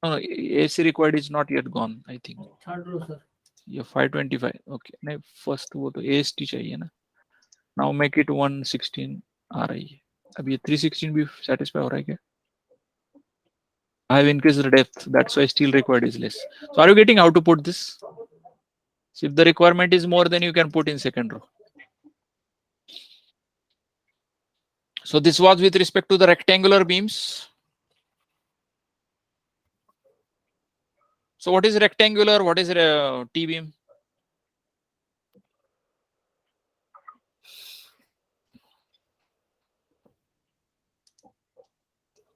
No, AC required is not yet gone, I think. Third row, sir. Yeah, 525. Okay. Now first वो तो AST चाहिए ना. Now make it 116 आ रही है. अब ये 316 भी satisfy हो रहा है क्या? I have increased the depth. That's why steel required is less. So are you getting how to put this? So if the requirement is more, then you can put in second row. So this was with respect to the rectangular beams. So what is rectangular? What is T-beam?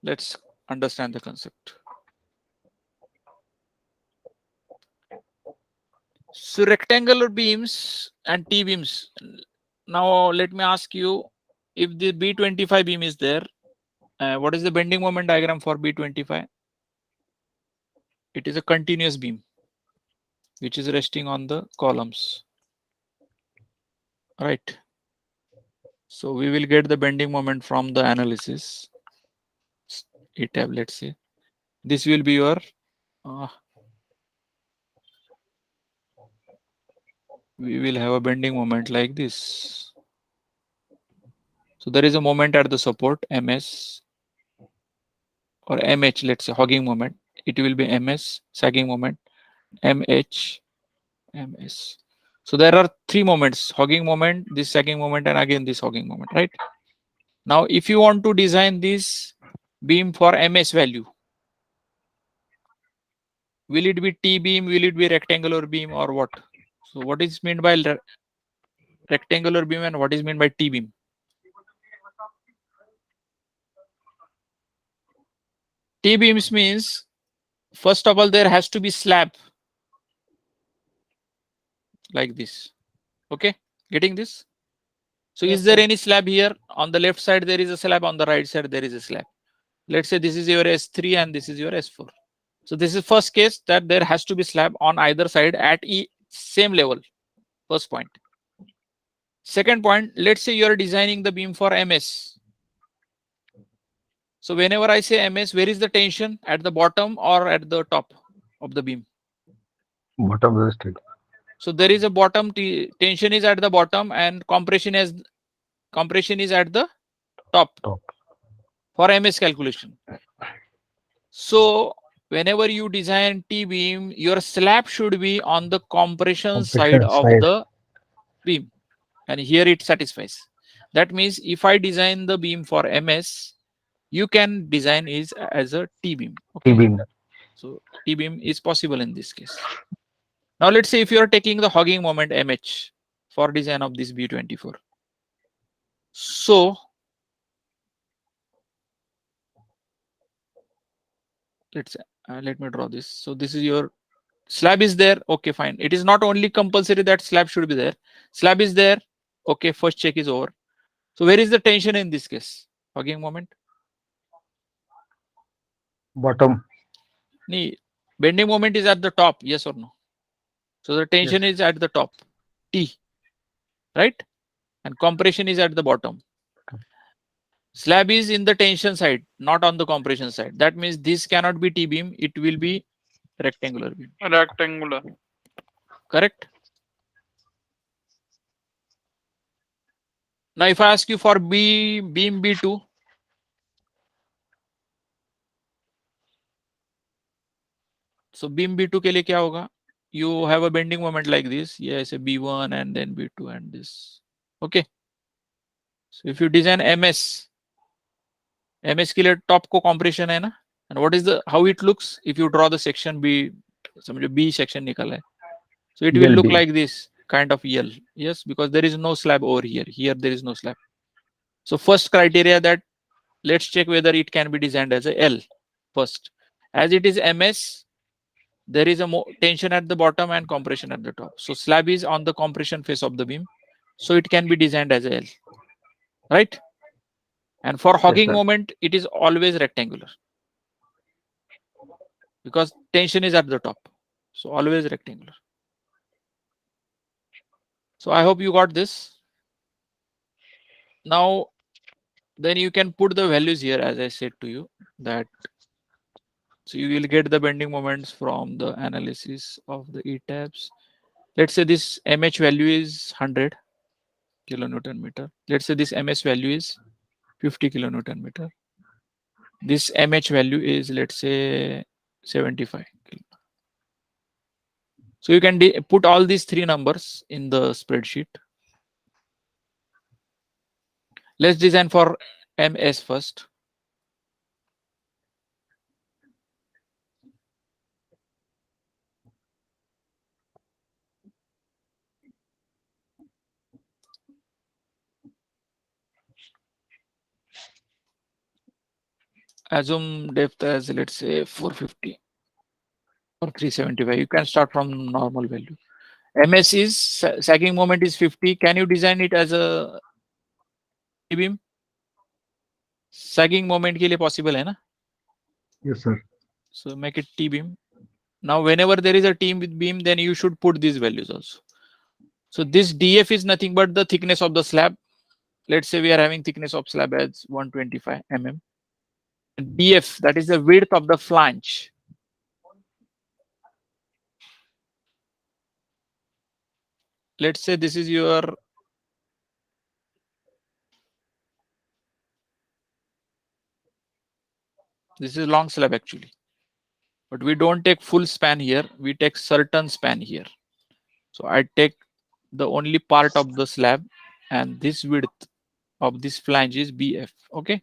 Let's understand the concept. So rectangular beams and T-beams. Now let me ask you, if the B25 beam is there, what is the bending moment diagram for B25? It is a continuous beam which is resting on the columns, right? So we will get the bending moment from the analysis. E tab, let's say. This will be your we will have a bending moment like this. So there is a moment at the support MS. or MH, let's say hogging moment, it will be MS, sagging moment, MH, MS. So there are three moments: hogging moment, this sagging moment, and again this hogging moment, right? Now, if you want to design this beam for MS value, will it be T beam, will it be rectangular beam, or what? So what is meant by rectangular beam and what is meant by T beam? T beams means, first of all, there has to be slab like this. Okay, getting this? So Yes, is there sir. any slab here? On the left side there is a slab, on the right side there is a slab. Let's say this is your S3 and this is your S4. So this is first case, that there has to be slab on either side at same level. First point. Second point, let's say you are designing the beam for MS. So whenever I say MS, where is the tension? At the bottom or at the top of the beam? Bottom of the stick. So there is a bottom, tension is at the bottom, and compression is at the top Top. for MS calculation. So whenever you design T-beam, your slab should be on the compression side of the beam, and here it satisfies. That means if I design the beam for MS, you can design is as a T-beam. Okay. T-beam. So T-beam is possible in this case. Now let's say if you are taking the hogging moment MH for design of this B24. So let's let me draw this. So this is your slab is there. Okay, fine. It is not only compulsory that slab should be there. Slab is there. Okay, first check is over. So where is the tension in this case? Hogging moment. Bottom. Bending moment is at the top. Yes or no? So the tension is at the top. T. Right? And compression is at the bottom. Slab is in the tension side, not on the compression side. That means this cannot be T-beam. It will be rectangular beam. Rectangular. Correct? Now if I ask you for beam B2, so beam B2 के लिए क्या होगा? You have a bending moment like this. Yes, a B1 and then B2 and this. Okay. So if you design MS के लिए top को compression है ना? And what is the how it looks if you draw the section B? समझो B section निकला है. So it will look like this kind of L. Yes, because there is no slab over here. Here there is no slab. So first criteria that let's check whether it can be designed as a L first. As it is MS, there is a tension at the bottom and compression at the top. So slab is on the compression face of the beam. So it can be designed as a L. Right? And for hogging moment, it is always rectangular. Because tension is at the top. So always rectangular. So I hope you got this. Now, then you can put the values here, as I said to you, that so you will get the bending moments from the analysis of the ETABS. Let's say this MH value is 100 kilonewton meter. Let's say this MS value is 50 kilonewton meter. This MH value is, let's say, 75. So you can put all these three numbers in the spreadsheet. Let's design for MS first. Assume depth as, let's say, 450 or 375. You can start from normal value. MS is sagging moment is 50. Can you design it as a T-beam? Sagging moment के लिए possible है ना? Yes, sir. So make it T-beam. Now whenever there is a T-beam, then you should put these values also. So this DF is nothing but the thickness of the slab. Let's say we are having thickness of slab as 125 mm. And DF, that is the width of the flange. Let's say this is your This is long slab actually. But we don't take full span here. We take certain span here. So I take the only part of the slab, and this width of this flange is BF. Okay.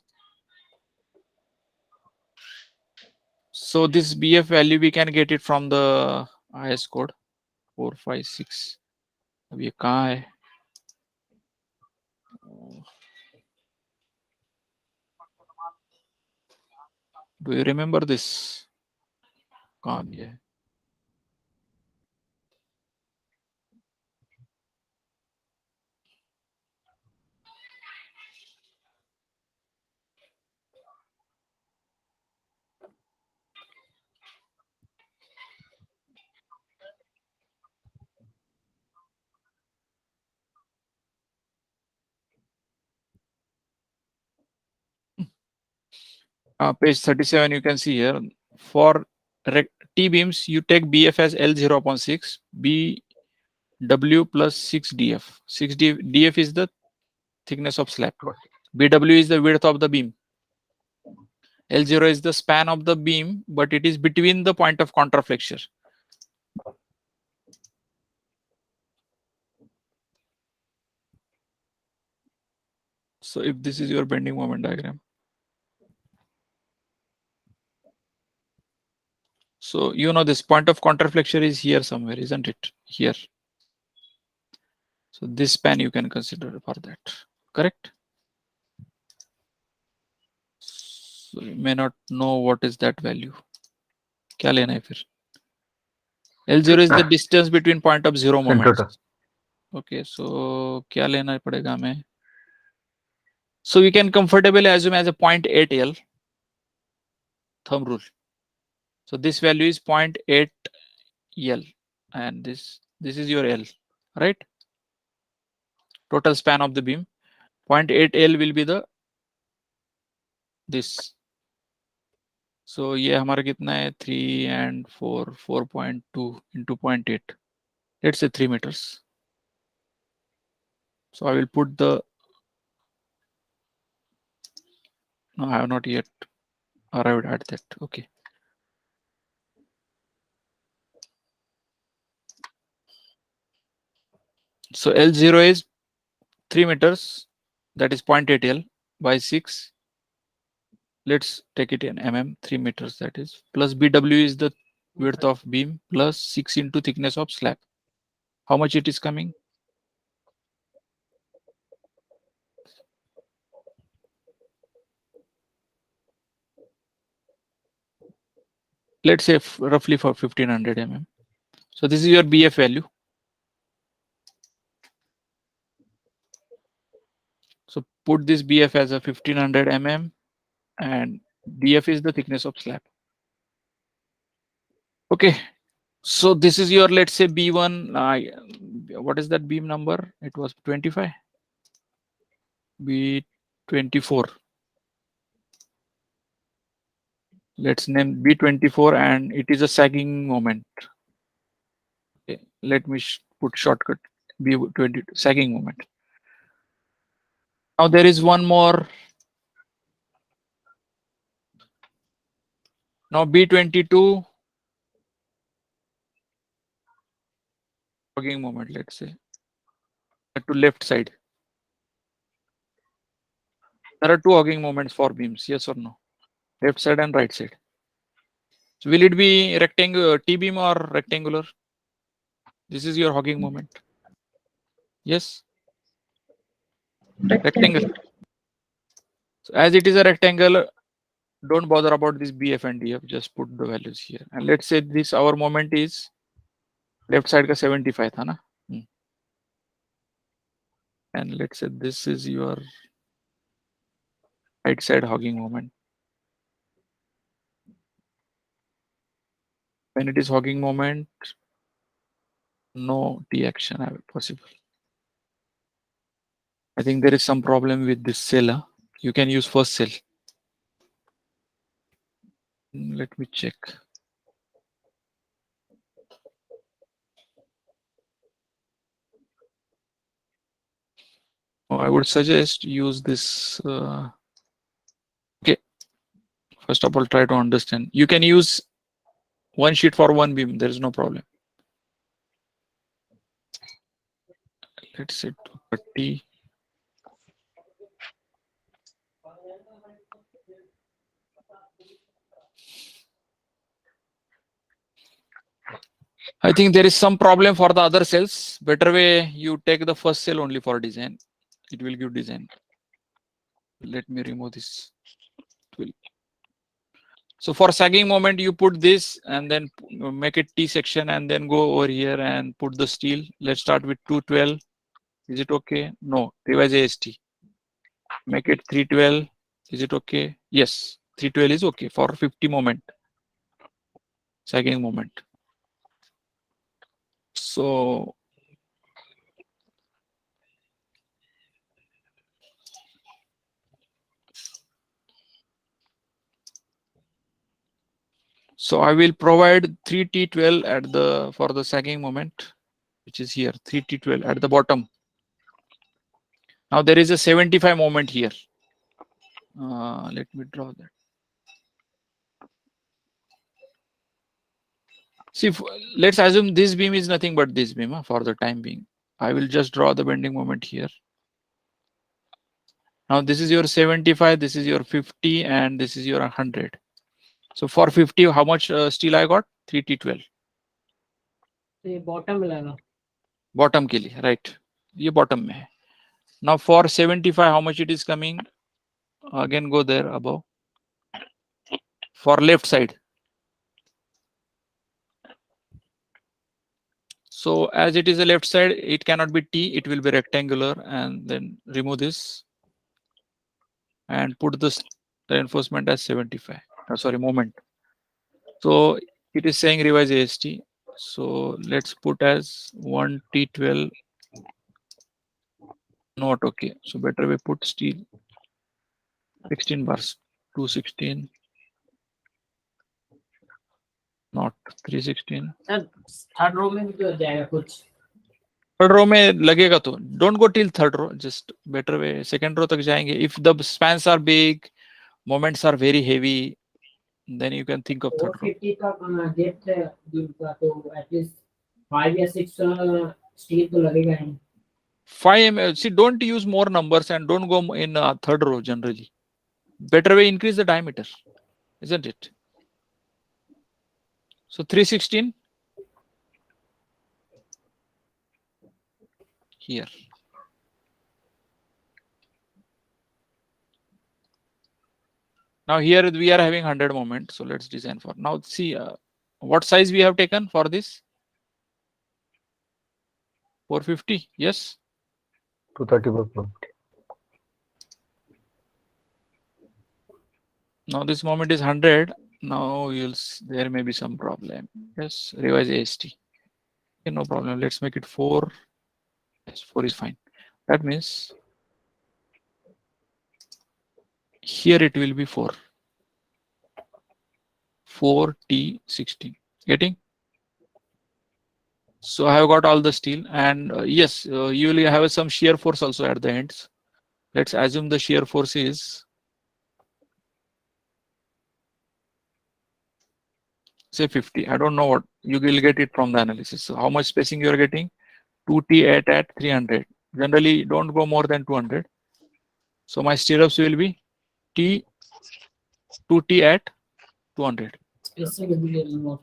So this BF value we can get it from the IS code 456. अब ये कहाँ है? Do you remember this? कहाँ भी है? Page 37, you can see here for T beams, you take BF as L0 upon 6, BW plus 6 DF. 6 DF is the thickness of slab. BW is the width of the beam. L0 is the span of the beam, but it is between the point of contraflexure. So if this is your bending moment diagram. So you know this point of contraflexure is here somewhere, isn't it? Here. So this span you can consider for that. Correct? So you may not know what is that value. क्या लेना है फिर? L0 is the distance between point of zero moments. Okay, so क्या लेना पड़ेगा हमें? So we can comfortably assume as a 0.8 L. Thumb rule. So this value is 0.8 L, and this is your L, right? Total span of the beam. 0.8 L will be the this. So ये हमारा कितना है? 3 and 4, 4.2 into 0.8. Let's say 3 meters. So I will put the. No, I have not yet arrived at that. Okay. So L0 is 3 meters, that is 0.8 L by 6. Let's take it in mm, 3 meters, that is, plus BW is the width of beam plus 6 into thickness of slab. How much it is coming? Let's say roughly for 1500 mm. So this is your BF value. So put this BF as a 1500 mm and DF is the thickness of slab. Okay. So this is your, let's say B1. What is that beam number? It was 25. B24. Let's name B24 and it is a sagging moment. Okay. Let me put shortcut B22 sagging moment. Now there is one more. Now B22 hogging moment, let's say to left side. There are two hogging moments for beams, yes or no? Left side and right side. So will it be rectangular T beam or rectangular? This is your hogging moment. Yes. Rectangle. So as it is a rectangle, don't bother about this BF and DF, just put the values here. And let's say this our moment is left side ka 75 tha na? And let's say this is your right side hogging moment. When it is hogging moment, no T action possible. I think there is some problem with this cell. Huh? You can use first cell. Let me check. I would suggest use this. Okay, First of all, try to understand. You can use one sheet for one beam. There is no problem. Let's say 230. I think there is some problem for the other cells. Better way, you take the first cell only for design. It will give design. Let me remove this. So for sagging moment, you put this and then make it T section and then go over here and put the steel. Let's start with 212. Is it okay? No. Revise AST. Make it 312. Is it okay? Yes. 312 is okay for 50 moment. Sagging moment. So I will provide 3T12 at the for the sagging moment, which is here 3T12 at the bottom. Now there is a 75 moment here. Let me draw that. See, let's assume this beam is nothing but this beam for the time being. I will just draw the bending moment here. Now this is your 75, this is your 50, and this is your 100. So for 50, how much steel I got? 3T12. ये bottom में लगा. Bottom के लिए, right? ये bottom में है. Now for 75, how much it is coming? Again go there above. For left side. So as it is a left side, it cannot be T, it will be rectangular, and then remove this and put this reinforcement as 75. Sorry, moment. So it is saying revise AST. So let's put as 1T12. Not okay. So better we put steel 16 bars. 216. Not 316. Sir third row में भी तो जाएगा कुछ. Third row में लगेगा तो don't go till third row, just better way second row तक जाएंगे. If the spans are big, moments are very heavy, then you can think of third row. 450 का डेप्थ बीम का तो एटलीस्ट 5 या 6 steel तो लगेगा ही. 5 mm. See, don't use more numbers and don't go in third row generally. Better way, increase the diameter, isn't it? So 316 here. Now here we are having 100 moment. So let's design for. Now see what size we have taken for this. 450. Yes. 235. Now this moment is 100. Now there may be some problem. Yes. Revise AST. Okay, no problem. Let's make it 4. Yes, 4 is fine. That means here it will be 4. 4T16. Getting? So I have got all the steel, and yes, you will have some shear force also at the ends. Let's assume the shear force is, say 50. I don't know what you will get it from the analysis. So how much spacing you are getting? 2T at 300. Generally, don't go more than 200. So my stirrups will be 2T at 200. Spacing भी ले लूंगा.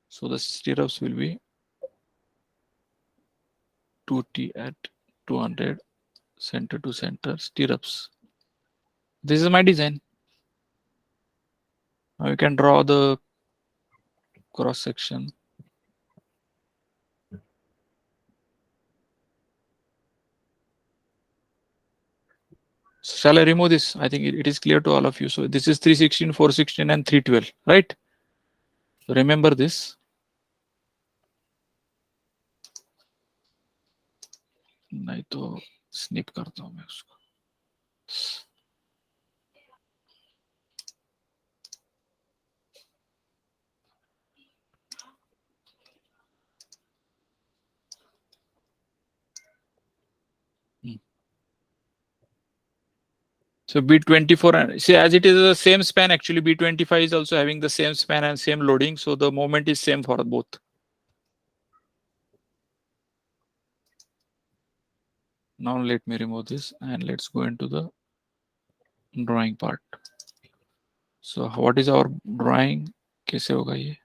So the stirrups will be 2T at 200, center to center stirrups. This is my design. Now you can draw the cross section. Shall I remove this? I think it is clear to all of you. So this is 316, 416, and 312, right? So remember this. नहीं तो snip करता हूँ मैं उसको. So B24, and see, as it is the same span, actually B25 is also having the same span and same loading. So the moment is same for both. Now let me remove this and let's go into the drawing part. So what is our drawing? कैसे होगा ये?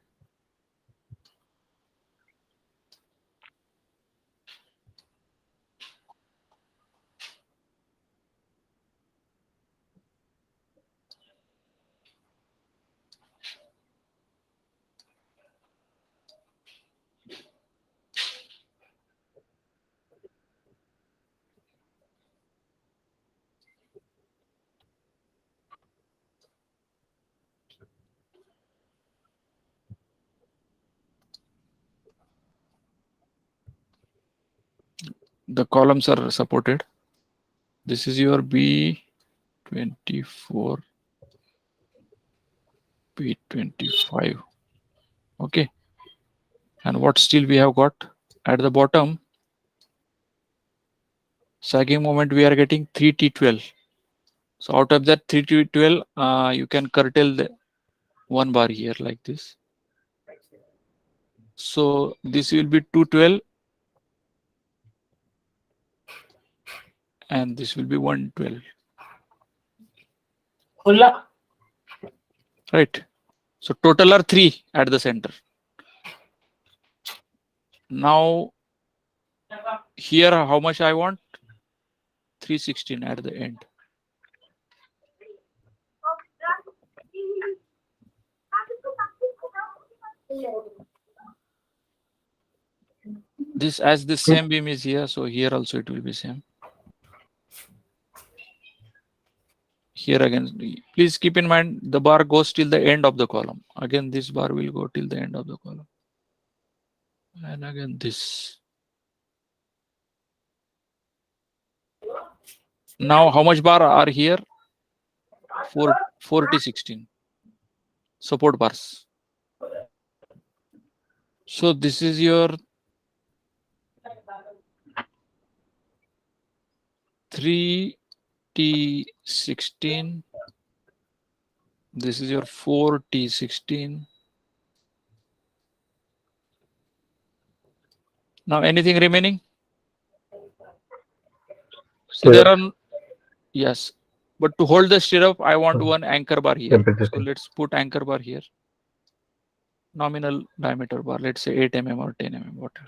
The columns are supported. This is your B24, B25. Okay. And what still we have got at the bottom? Sagging moment we are getting 3T12. So out of that 3T12, you can curtail the one bar here like this. So this will be 212 and this will be 112. Hola. Right. So total are 3 at the center. Now here how much I want? 316 at the end. This as the same beam is here, so here also it will be same. Here again, please keep in mind the bar goes till the end of the column. Again, this bar will go till the end of the column. And again this. Now how much bar are here? 4T16 support bars. So this is your 3T16. This is your 4T16. Now anything remaining? So there are, yes, but to hold the stirrup, I want one anchor bar here. So let's put anchor bar here. Nominal diameter bar, let's say 8 mm or 10 mm, whatever.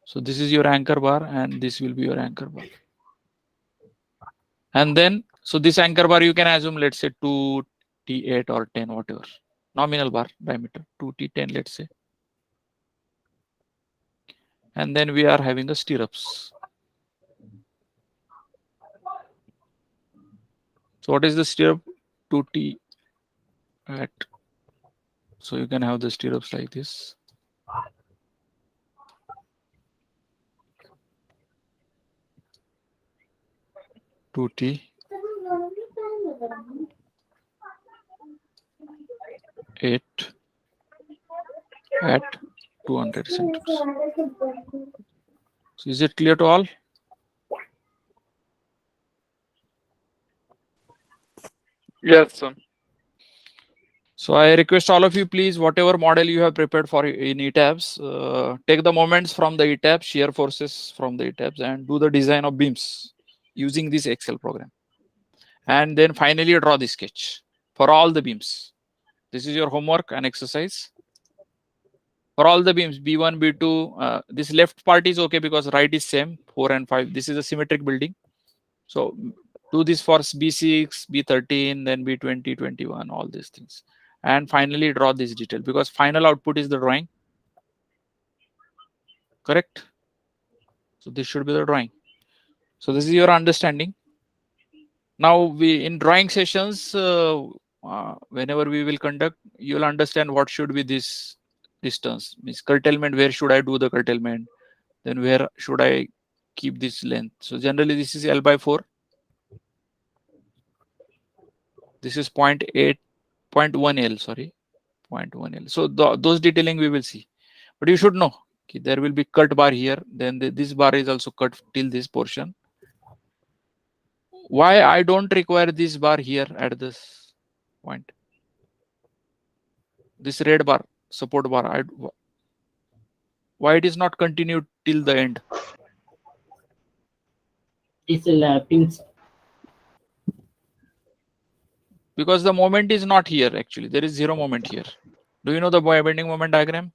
So this is your anchor bar and this will be your anchor bar. And then, so this anchor bar you can assume, let's say 2T8 or 10, whatever. Nominal bar diameter, 2T10, let's say. And then we are having the stirrups. So what is the stirrup? 2T at. So you can have the stirrups like this. Two T eight at 200 centimeters. So is it clear to all? Yes, sir. So I request all of you, please, whatever model you have prepared for in ETABS, take the moments from the ETABS, shear forces from the ETABS, and do the design of beams using this Excel program. And then finally draw the sketch for all the beams. This is your homework and exercise. For all the beams, B1, B2, this left part is okay because right is same, 4 and 5. This is a symmetric building. So do this for B6, B13, then B20, 21, all these things. And finally draw this detail because final output is the drawing. Correct? So this should be the drawing. So this is your understanding. Now we in drawing sessions, whenever we will conduct, you will understand what should be this distance. Means curtailment, where should I do the curtailment? Then where should I keep this length? So generally this is L/4. This is 0.1 L, sorry, 0.1 L. So those detailing we will see. But you should know, okay, there will be cut bar here. Then this bar is also cut till this portion. why I don't require this bar here at this point? This red bar, support bar, why it is not continued till the end? It's a lapping. Because the moment is not here actually. There is zero moment here. Do you know the bending moment diagram?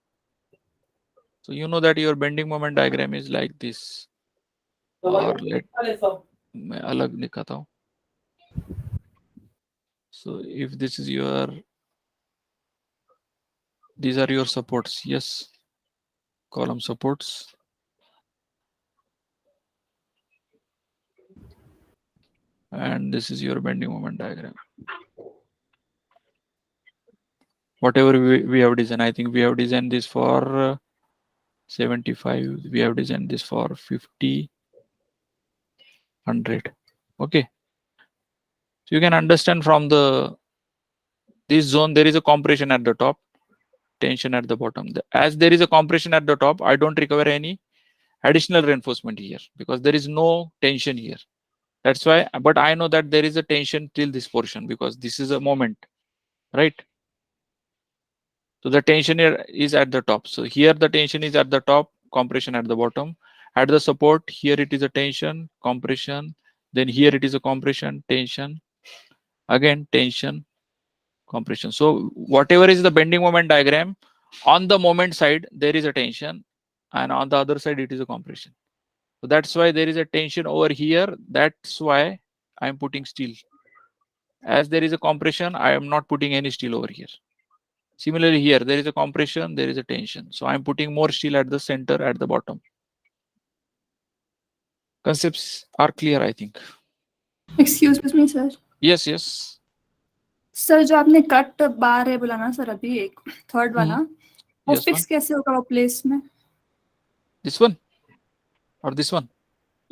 So you know that your bending moment diagram is like this. Or let मैं अलग दिखाता हूँ. So if this is your, these are your supports. Yes, column supports. And this is your bending moment diagram. Whatever we have designed, I think we have designed this for 75. We have designed this for 50, 100. Okay. So you can understand from this zone, there is a compression at the top, tension at the bottom. As there is a compression at the top, I don't require any additional reinforcement here because there is no tension here. That's why, but I know that there is a tension till this portion because this is a moment, right? So the tension here is at the top. So here the tension is at the top, compression at the bottom. At the support, here it is a tension, compression. Then here it is a compression, tension. Again, tension, compression. So whatever is the bending moment diagram, on the moment side, there is a tension. And on the other side, it is a compression. So that's why there is a tension over here. That's why I'm putting steel. As there is a compression, I am not putting any steel over here. Similarly, here there is a compression, there is a tension. So I'm putting more steel at the center, at the bottom. Concepts are clear, I think. Excuse me, sir. Yes, yes. Sir जो आपने cut बार है बोला ना sir अभी एक third वाला वो Yes, fix कैसे होगा वो प्लेस में This one or this one?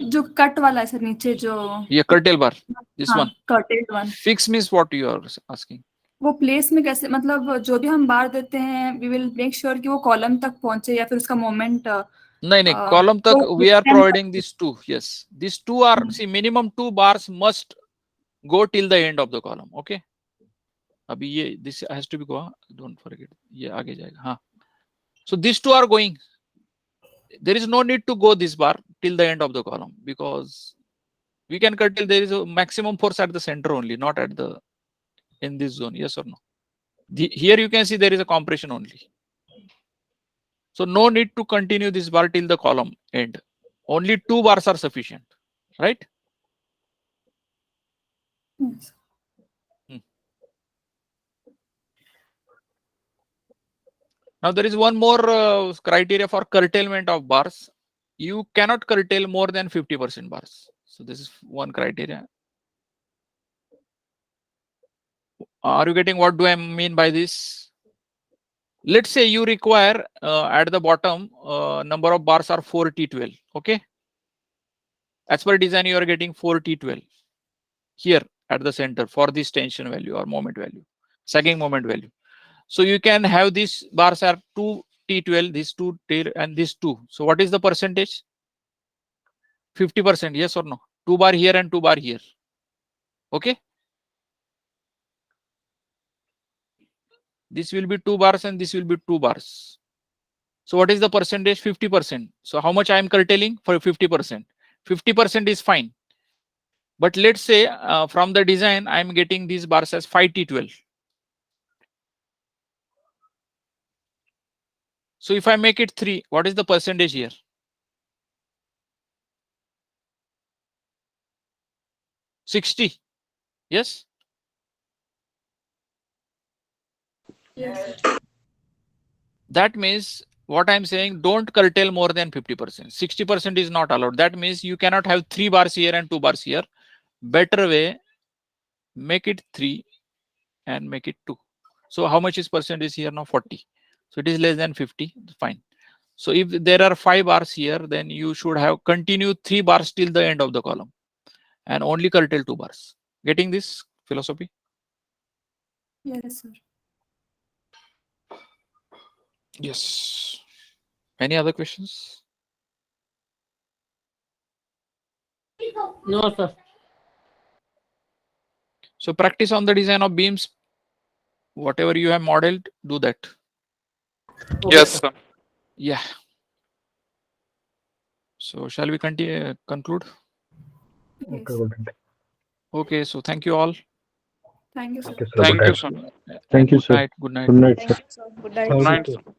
जो कट वाला है सर नीचे जो Yeah, curtail bar. This one. कर्टेड one Fix means what you are asking. वो प्लेस में कैसे मतलब जो भी हम बार देते हैं वी विल मेक श्योर कि वो कॉलम तक पहुंचे या फिर उसका मोमेंट नहीं column तक we are providing these two. Yes, these two are, see, minimum 2 bars must go till the end of the column. Okay. अभी ये this has to be go. Don't forget. ये आगे जाएगा. हाँ. So these two are going. There is no need to go this bar till the end of the column because we can cut till there is a maximum force at the center only, not at the in this zone. Yes or no? Here you can see there is a compression only. So no need to continue this bar till the column end. Only 2 bars are sufficient, right? Yes. Now there is one more criteria for curtailment of bars. You cannot curtail more than 50% bars. So this is one criteria. Are you getting what do I mean by this? Let's say you require at the bottom number of bars are 4 T12. Okay. As per design, you are getting 4 T12 here at the center for this tension value or moment value, sagging moment value. So you can have these bars are 2 T12, this 2 T and this 2. So what is the percentage? 50%, yes or no? 2 bar here and 2 bar here. Okay. This will be 2 bars and this will be 2 bars. So what is the percentage? 50%. So how much I am curtailing for 50%? 50% is fine. But let's say from the design, I am getting these bars as 5 T12. So if I make it 3, what is the percentage here? 60. Yes? Yes. That means what I'm saying, don't curtail more than 50%. 60% is not allowed. That means you cannot have 3 bars here and 2 bars here. Better way, make it 3 and make it 2. So how much is percentage here now? 40. So it is less than 50. Fine. So if there are 5 bars here, then you should have continued 3 bars till the end of the column and only curtail 2 bars. Getting this philosophy? Yes, sir. Yes. Any other questions? No, sir. So practice on the design of beams. Whatever you have modeled, do that. Yes, sir. Yeah. So shall we continue, conclude? Yes. Okay, good. Okay, so thank you all. Thank you, sir. Okay, sir. Thank Good you, night. sir. Thank you, Good sir. night. Good night. Good night, Thank sir. you, sir. Good night. Good Have a night, good sir. day.